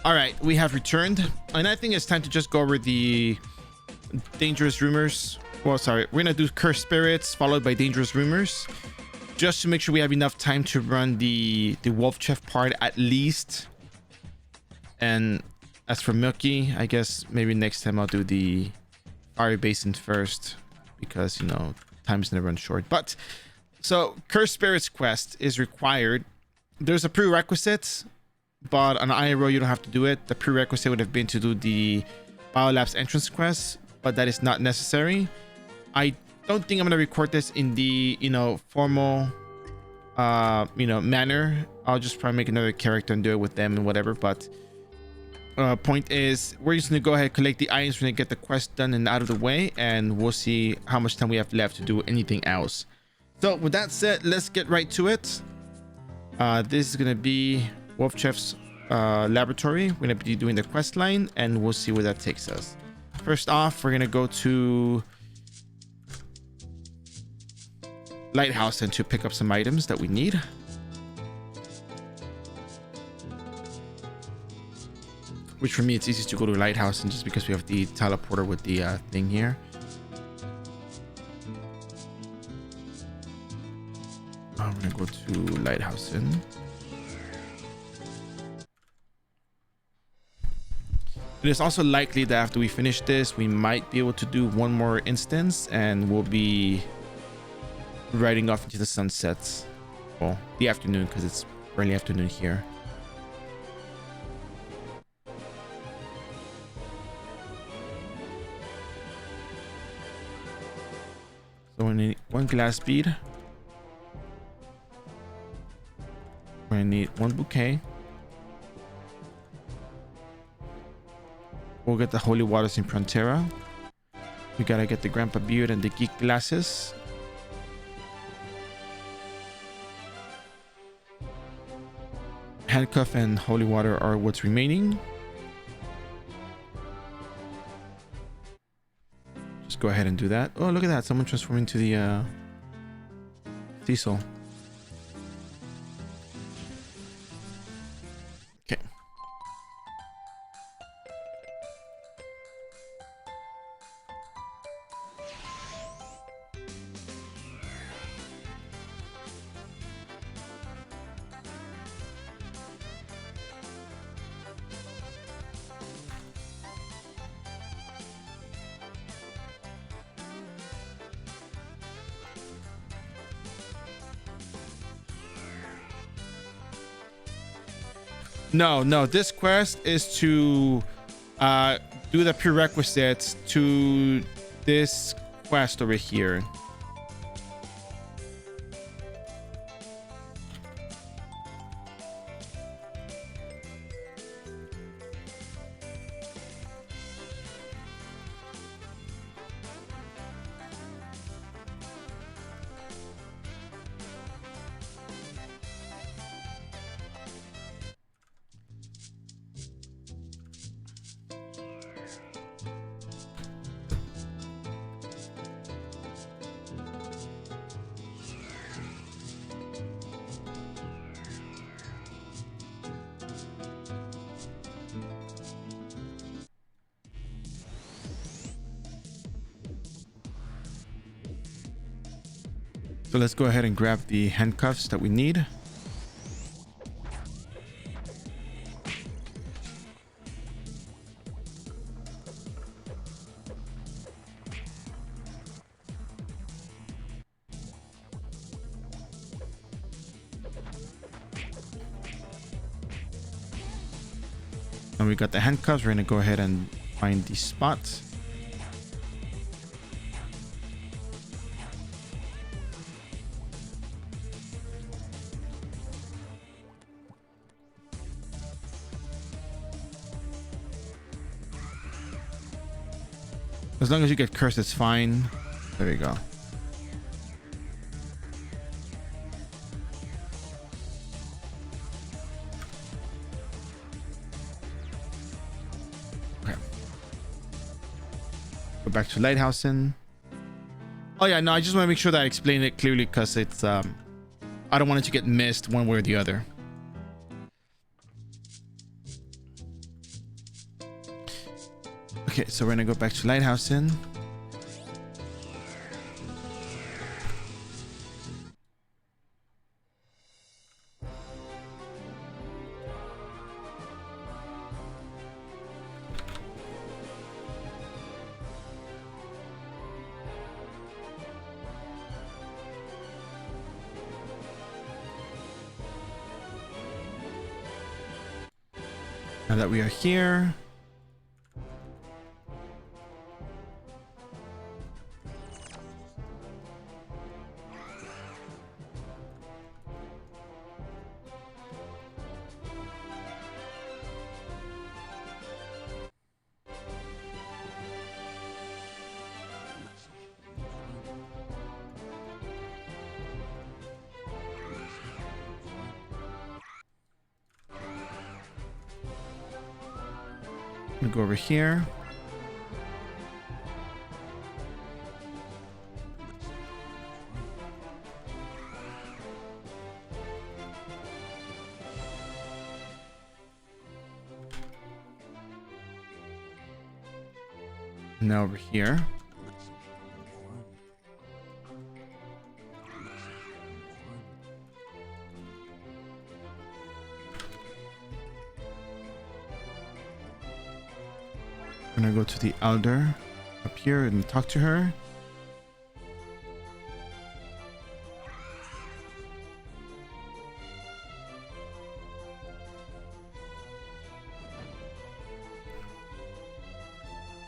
All right, we have returned, and I think it's time to just go over the dangerous rumors. Well, sorry, we're gonna do cursed spirits followed by dangerous rumors, just to make sure we have enough time to run the wolf chef part at least. And as for Milky, I guess maybe next time I'll do the fire basin first, because you know time's gonna run short. But so cursed spirits quest is required. There's a prerequisite, but on iRO you don't have to do it. The prerequisite would have been to do the biolabs entrance quest, but that is not necessary. I don't think I'm gonna record this in the formal manner. I'll just probably make another character and do it with them and whatever. But point is, we're just gonna go ahead, collect the items, we're gonna get the quest done and out of the way, and we'll see how much time we have left to do anything else. So with that said, let's get right to it. This is gonna be Wolf Chef's laboratory. We're gonna be doing the quest line, and we'll see where that takes us. First off, we're gonna go to Lighthouse and to pick up some items that we need. Which for me, it's easiest to go to Lighthouse, and just because we have the teleporter with the thing here. I'm gonna go to Lighthouse in. It is also likely that after we finish this, we might be able to do one more instance, and we'll be riding off into the sunset. Well, the afternoon, because it's early afternoon here. So we need one glass bead. We're gonna need one bouquet. We'll get the holy waters in Frontera. We gotta get the grandpa beard and the geek glasses. Handcuff and holy water are what's remaining. Just go ahead and do that. Oh, look at that. Someone transformed into the Cecil. Okay. No, this quest is to do the prerequisites to this quest over here. So let's go ahead and grab the handcuffs that we need. And we got the handcuffs. We're gonna go ahead and find the spot. As long as you get cursed, it's fine. There you go. Okay. Go back to Lighthouse in. Oh yeah, no, I just want to make sure that I explain it clearly, because it's I don't want it to get missed one way or the other. Okay, so we're gonna go back to Lighthouse Inn. Now that we are here, I'm gonna go over here. Now over here. I'm gonna go to the Elder up here and talk to her.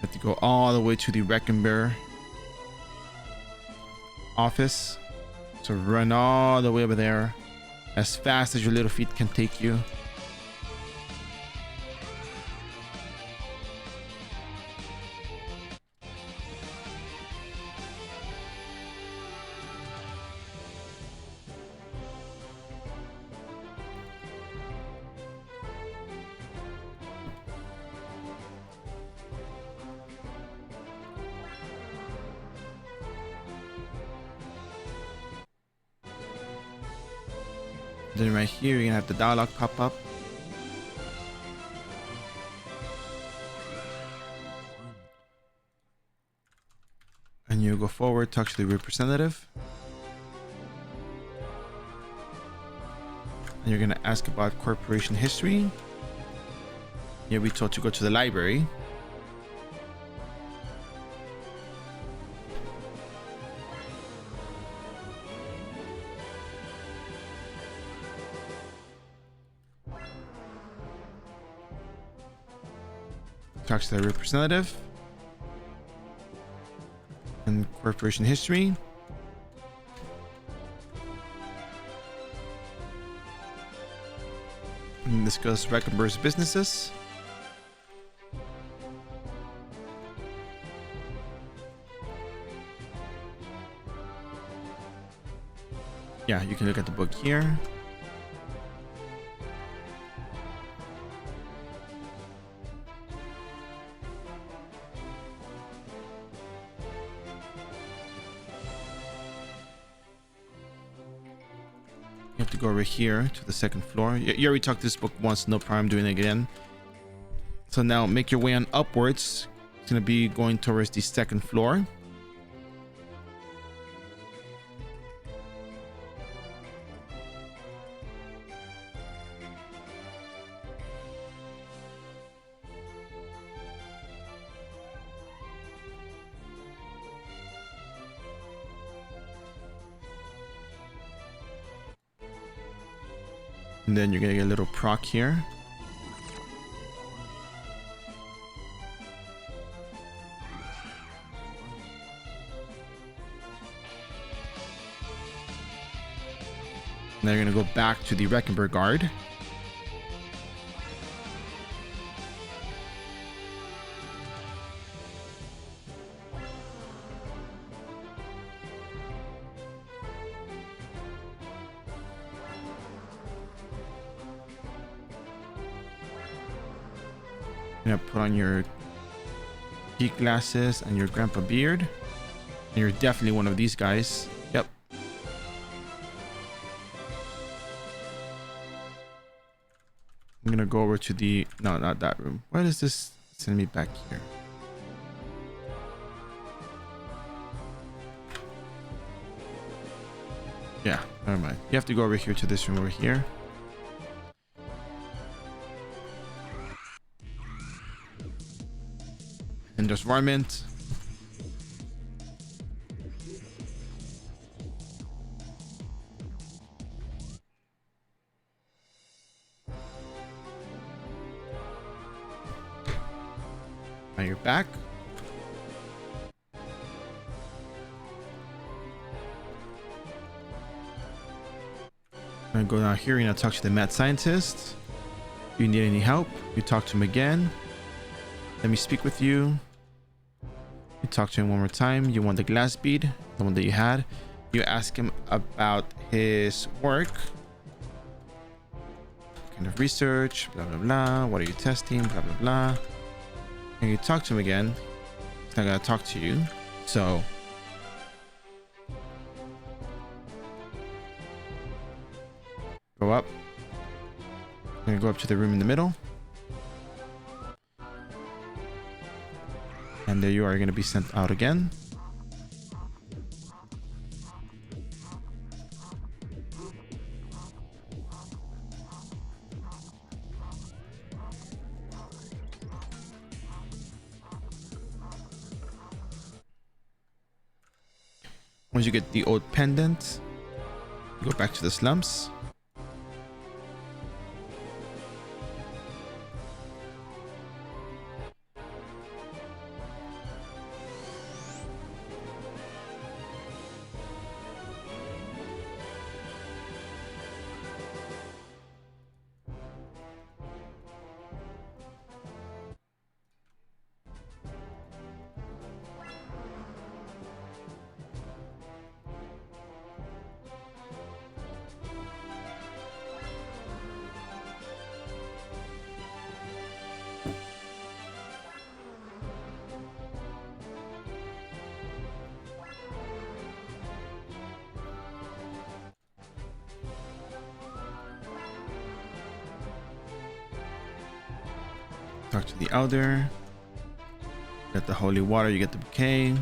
Have to go all the way to the Reckenbear office. So run all the way over there as fast as your little feet can take you. Then right here, you're gonna have the dialogue pop up. And you go forward, talk to the representative. And you're gonna ask about corporation history. You'll be told to go to the library. Talks to the representative and corporation history. And discuss Reckenbear's businesses. Yeah, you can look at the book here. You have to go over here to the second floor. You already talked this book once, no problem doing it again. So now make your way on upwards. It's going to be going towards the second floor. And then you're gonna get a little proc here. Now you're gonna go back to the Reckenbear guard. You're gonna put on your geek glasses and your grandpa beard. And you're definitely one of these guys. Yep. I'm gonna go over to the... No, not that room. Why does this send me back here? Yeah, never mind. You have to go over here to this room over here. And there's varmint. Now you're back. I'm gonna go down here and talk to the mad scientist. Do you need any help? You talk to him again. Let me speak with you. You talk to him one more time. You want the glass bead, the one that you had. You ask him about his work. What kind of research, blah blah blah. What are you testing, blah blah blah. And you talk to him again. He's not gonna talk to you. So go up. I'm gonna go up to the room in the middle. And there you are, going to be sent out again. Once you get the old pendant, you go back to the slums. Talk to the elder. Get the holy water, you get the bouquet.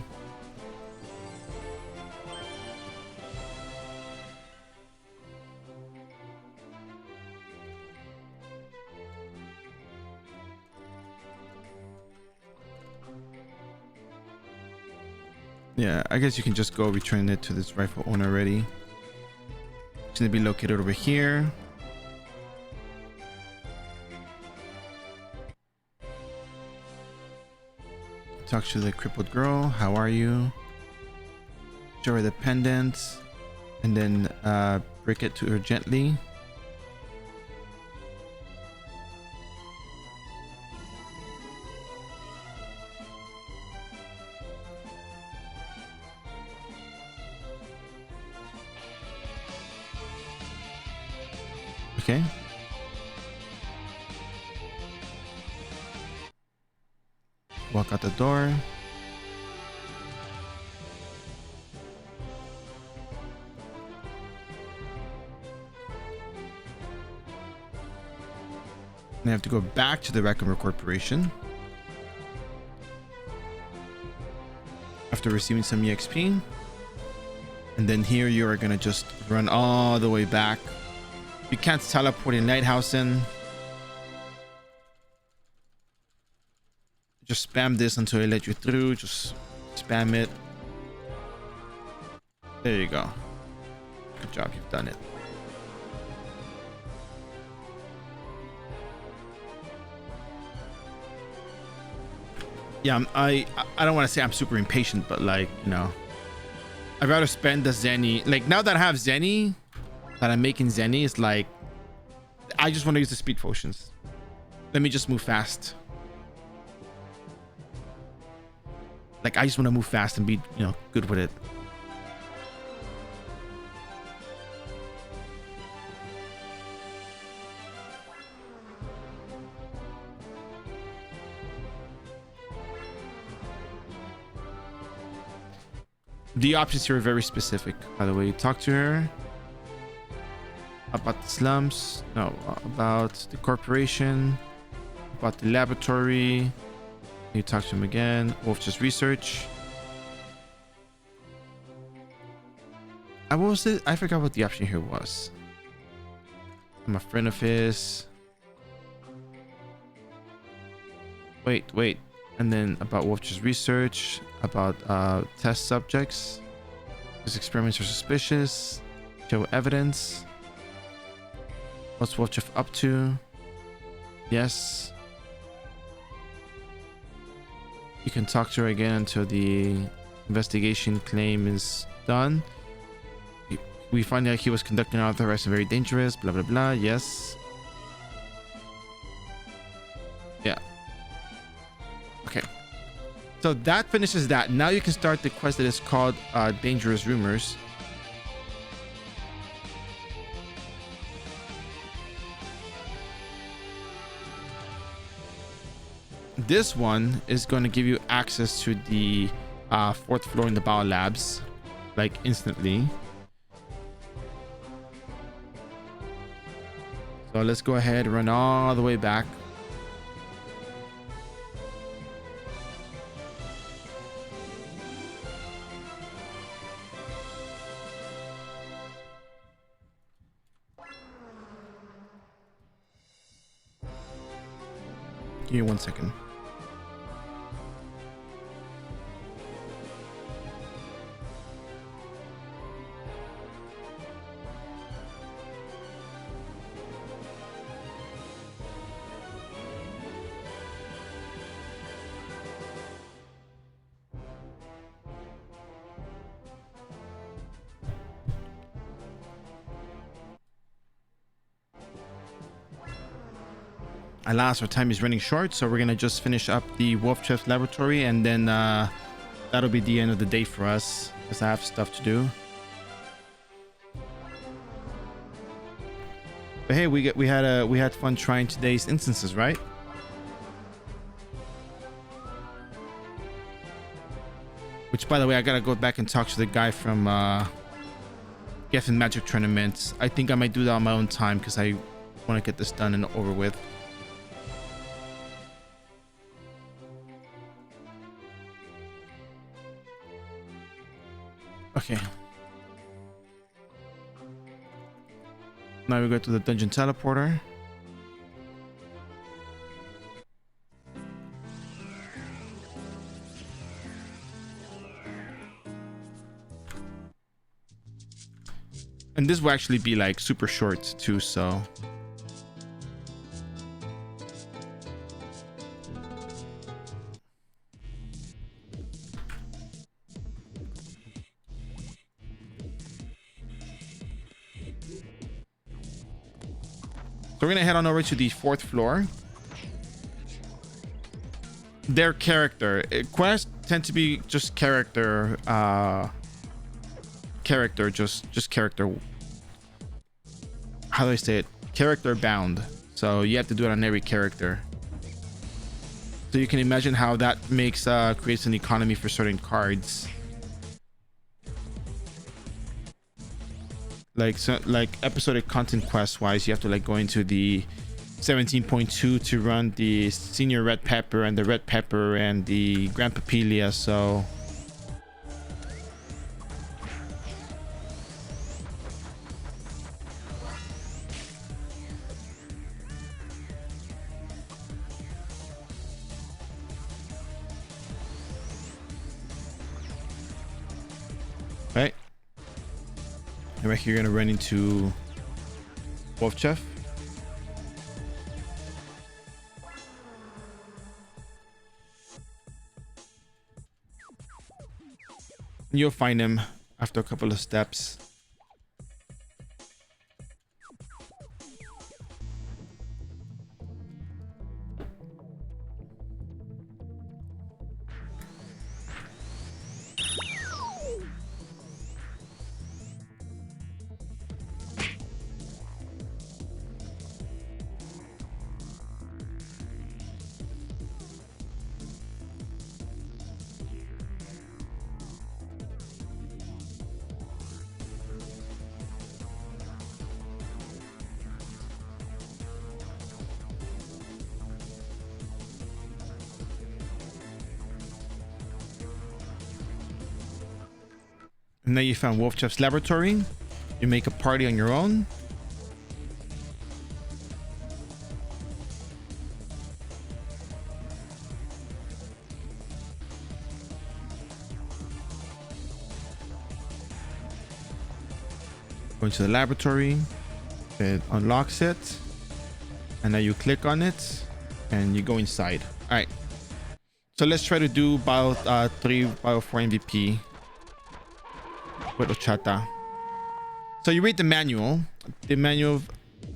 Yeah, I guess you can just go return it to this rightful owner already. It's gonna be located over here. Talk to the crippled girl. How are you? Show her the pendant, and then break it to her gently. Okay. Walk out the door. Then I have to go back to the Raccoon Corporation. After receiving some EXP. And then here you are gonna just run all the way back. You can't teleport in Lighthousen. Just spam this until I let you through. Just spam it. There you go. Good job, you've done it. Yeah, I don't want to say I'm super impatient, but like, you know, I'd rather spend the Zenny. Like now that I have Zenny, that I'm making Zenny, it's like I just want to use the speed potions. Let me just move fast. Like I just want to move fast and be, you know, good with it. The options here are very specific, by the way. Talk to her about the slums, no, about the corporation, about the laboratory. You talk to him again. Wolf just research. what was it? I forgot what the option here was. I'm a friend of his. Wait. And then about Wolf's research, about test subjects. His experiments are suspicious. Show evidence. What's Wolf up to? Yes. You can talk to her again until the investigation claim is done. We find out he was conducting unauthorized and very dangerous. Blah blah blah. Yes. Yeah. Okay. So that finishes that. Now you can start the quest that is called Dangerous Rumors. This one is going to give you access to the 4th floor in the Bio Labs, like instantly. So let's go ahead and run all the way back. Give me 1 second. Alas, our time is running short, so we're gonna just finish up the Wolf Chef laboratory, and then that'll be the end of the day for us, because I have stuff to do. But hey, we had fun trying today's instances, right? Which, by the way, I gotta go back and talk to the guy from Geffen Magic Tournament. I think I might do that on my own time, because I want to get this done and over with. Okay. Now we go to the dungeon teleporter. And this will actually be like super short too, so. So we're gonna head on over to the 4th floor. Their character quests tend to be just character, just character. How do I say it? Character bound. So you have to do it on every character. So you can imagine how that makes creates an economy for certain cards. Like episodic content quest wise, you have to like go into the 17.2 to run the senior red pepper and the red pepper and the Grand Papilia. So right. And right here, you're gonna run into Wolf Chef. You'll find him after a couple of steps. And now you found Wolf Chef's laboratory. You make a party on your own. Go into the laboratory. It unlocks it. And now you click on it and you go inside. All right. So let's try to do Bio 3, Bio 4 MVP with Ochata. So you read the manual. The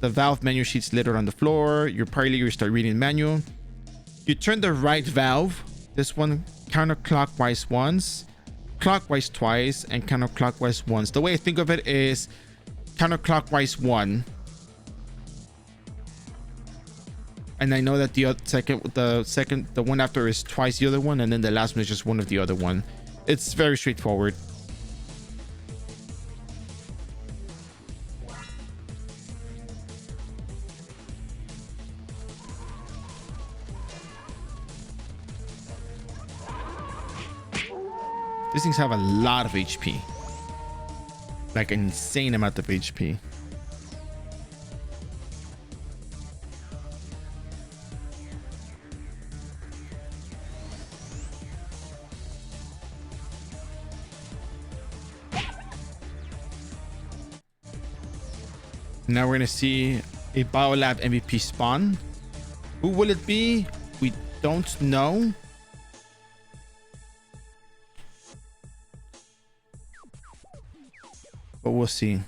valve menu sheet's littered on the floor. Your party leader start reading the manual. You turn the right valve. This one counterclockwise once, clockwise twice, and counterclockwise once. The way I think of it is counterclockwise 1. And I know that the one after is twice the other one, and then the last one is just one of the other one. It's very straightforward. These things have a lot of HP. Like an insane amount of HP. Now we're gonna see a Biolab MVP spawn. Who will it be? We don't know. But we'll see.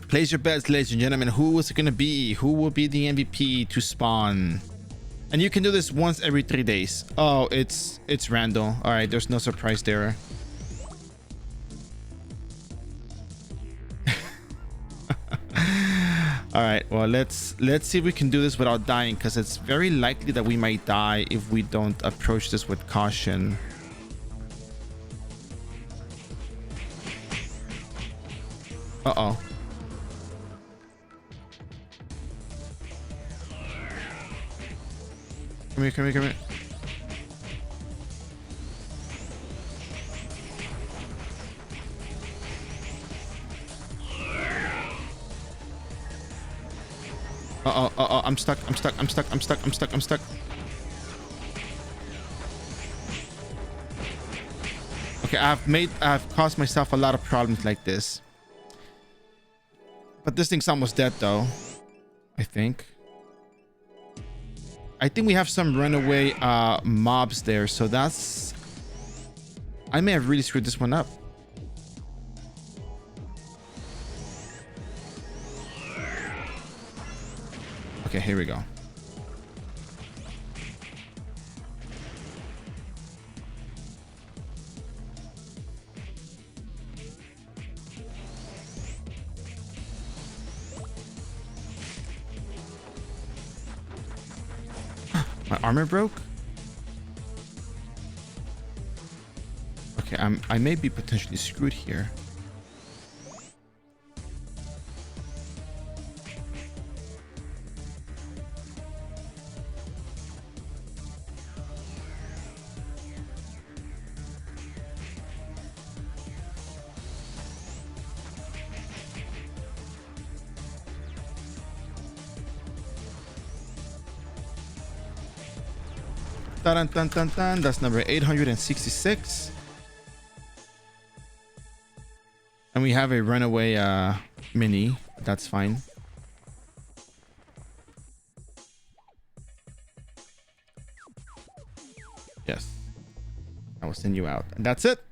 Place your bets, ladies and gentlemen. Who is it going to be? Who will be the MVP to spawn? And you can do this once every 3 days. Oh, it's Randall. All right, there's no surprise there. All right, well, let's see if we can do this without dying, because it's very likely that we might die if we don't approach this with caution. Uh-oh. Come here, come here, come here. Uh-oh, I'm stuck. Okay, I've caused myself a lot of problems like this. But this thing's almost dead though, I think. I think we have some runaway mobs there, so that's... I may have really screwed this one up. Okay, here we go. My armor broke? Okay, I may be potentially screwed here. Dun, dun, dun, dun. That's number 866. And we have a runaway mini. That's fine. Yes. I will send you out. And that's it.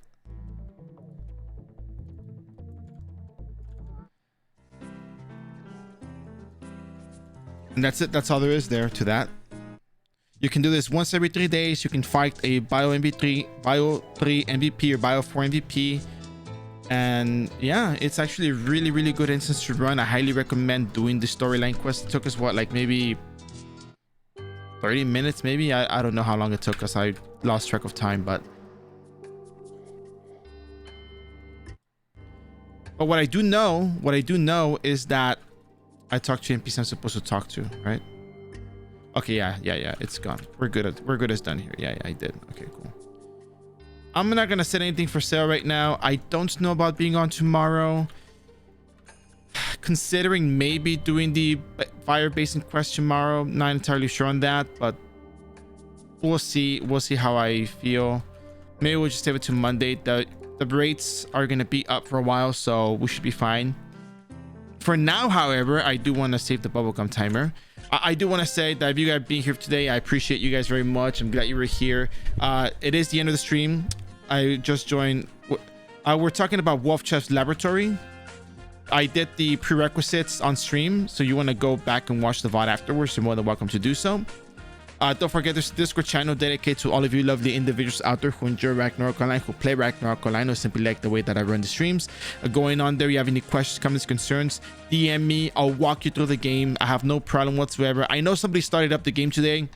And that's it. That's all there is there to that. You can do this once every 3 days. You can fight a Bio 3 MVP or Bio 4 MVP. And yeah, it's actually a really, really good instance to run. I highly recommend doing the storyline quest. It took us what, like maybe 30 minutes maybe? I don't know how long it took us. I lost track of time, but But what I do know is that I talked to NPC I'm supposed to talk to, right? Okay, yeah, it's gone. We're good as done here. Yeah, I did. Okay, cool. I'm not gonna set anything for sale right now. I don't know about being on tomorrow. Considering maybe doing the fire basin quest tomorrow. Not entirely sure on that, but we'll see how I feel. Maybe we'll just save it to Monday. The rates are gonna be up for a while, so we should be fine. For now, however, I do want to save the bubblegum timer. I do want to say that if you guys being here today, I appreciate you guys very much. I'm glad you were here. It is the end of the stream. I just joined. We're talking about Wolf Chef's Laboratory. I did the prerequisites on stream, so you want to go back and watch the VOD afterwards, you're more than welcome to do so. Don't forget, there's a Discord channel dedicated to all of you lovely individuals out there who enjoy Ragnarok Online, who play Ragnarok Online, or simply like the way that I run the streams. Going on there, you have any questions, comments, concerns, DM me. I'll walk you through the game. I have no problem whatsoever. I know somebody started up the game today.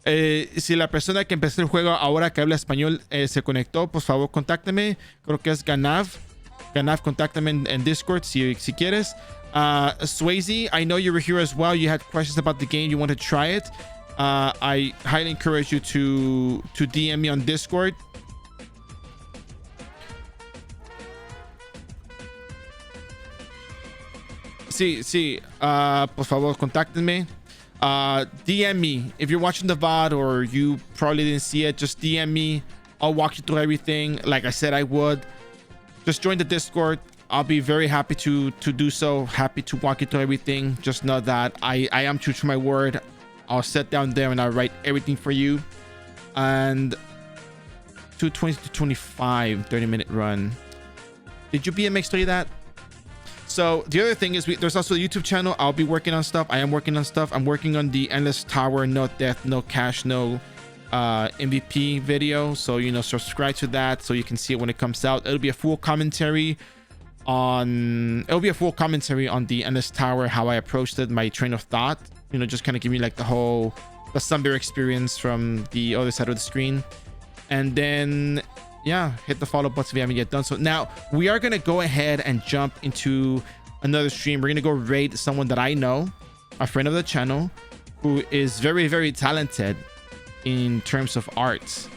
Si la persona que empezó el juego ahora que habla español se conectó, por favor, contáctame. Creo que es Ganav. Ganav, contáctame en Discord si quieres. Swayze, I know you were here as well. You had questions about the game. You want to try it. I highly encourage you to DM me on Discord. Sí, por favor, contáctenme. DM me if you're watching the VOD or you probably didn't see it. Just DM me. I'll walk you through everything. Like I said, I would. Just join the Discord. I'll be very happy to do so. Happy to walk you through everything. Just know that I am true to my word. I'll sit down there and I'll write everything for you. And 220 to 25 30-minute run. Did you BMX study that? So the other thing is there's also a YouTube channel. I'll be working on stuff. I am working on stuff. I'm working on the Endless Tower, no death, no cash, no MVP video. So, you know, subscribe to that so you can see it when it comes out. It'll be a full commentary on the Endless Tower, how I approached it, my train of thought. You know, just kind of give me like the Sunbear experience from the other side of the screen. And then, yeah, hit the follow button if you haven't yet done so. Now, we are going to go ahead and jump into another stream. We're going to go raid someone that I know, a friend of the channel, who is very, very talented in terms of art.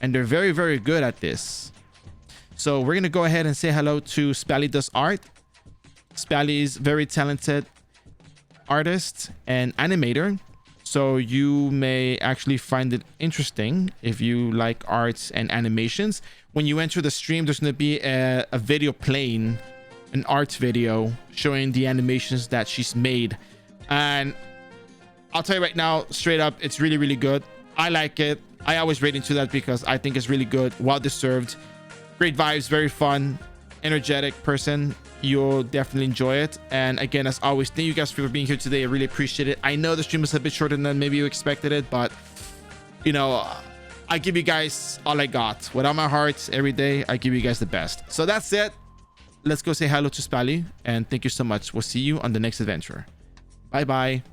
And they're very, very good at this. So we're going to go ahead and say hello to Spally Does Art. Spally is very talented artist and animator, so you may actually find it interesting if you like arts and animations. When you enter the stream, there's going to be a video playing, an art video showing the animations that she's made, and I'll tell you right now, straight up, it's really, really good. I like it. I always rate into that because I think it's really good, well deserved, great vibes, very fun, energetic person. You'll definitely enjoy it. And again, as always, thank you guys for being here today. I really appreciate it. I know the stream was a bit shorter than maybe you expected it, but you know, I give you guys all I got. With all my heart, every day, I give you guys the best. So that's it. Let's go say hello to Spally, and thank you so much. We'll see you on the next adventure. Bye bye.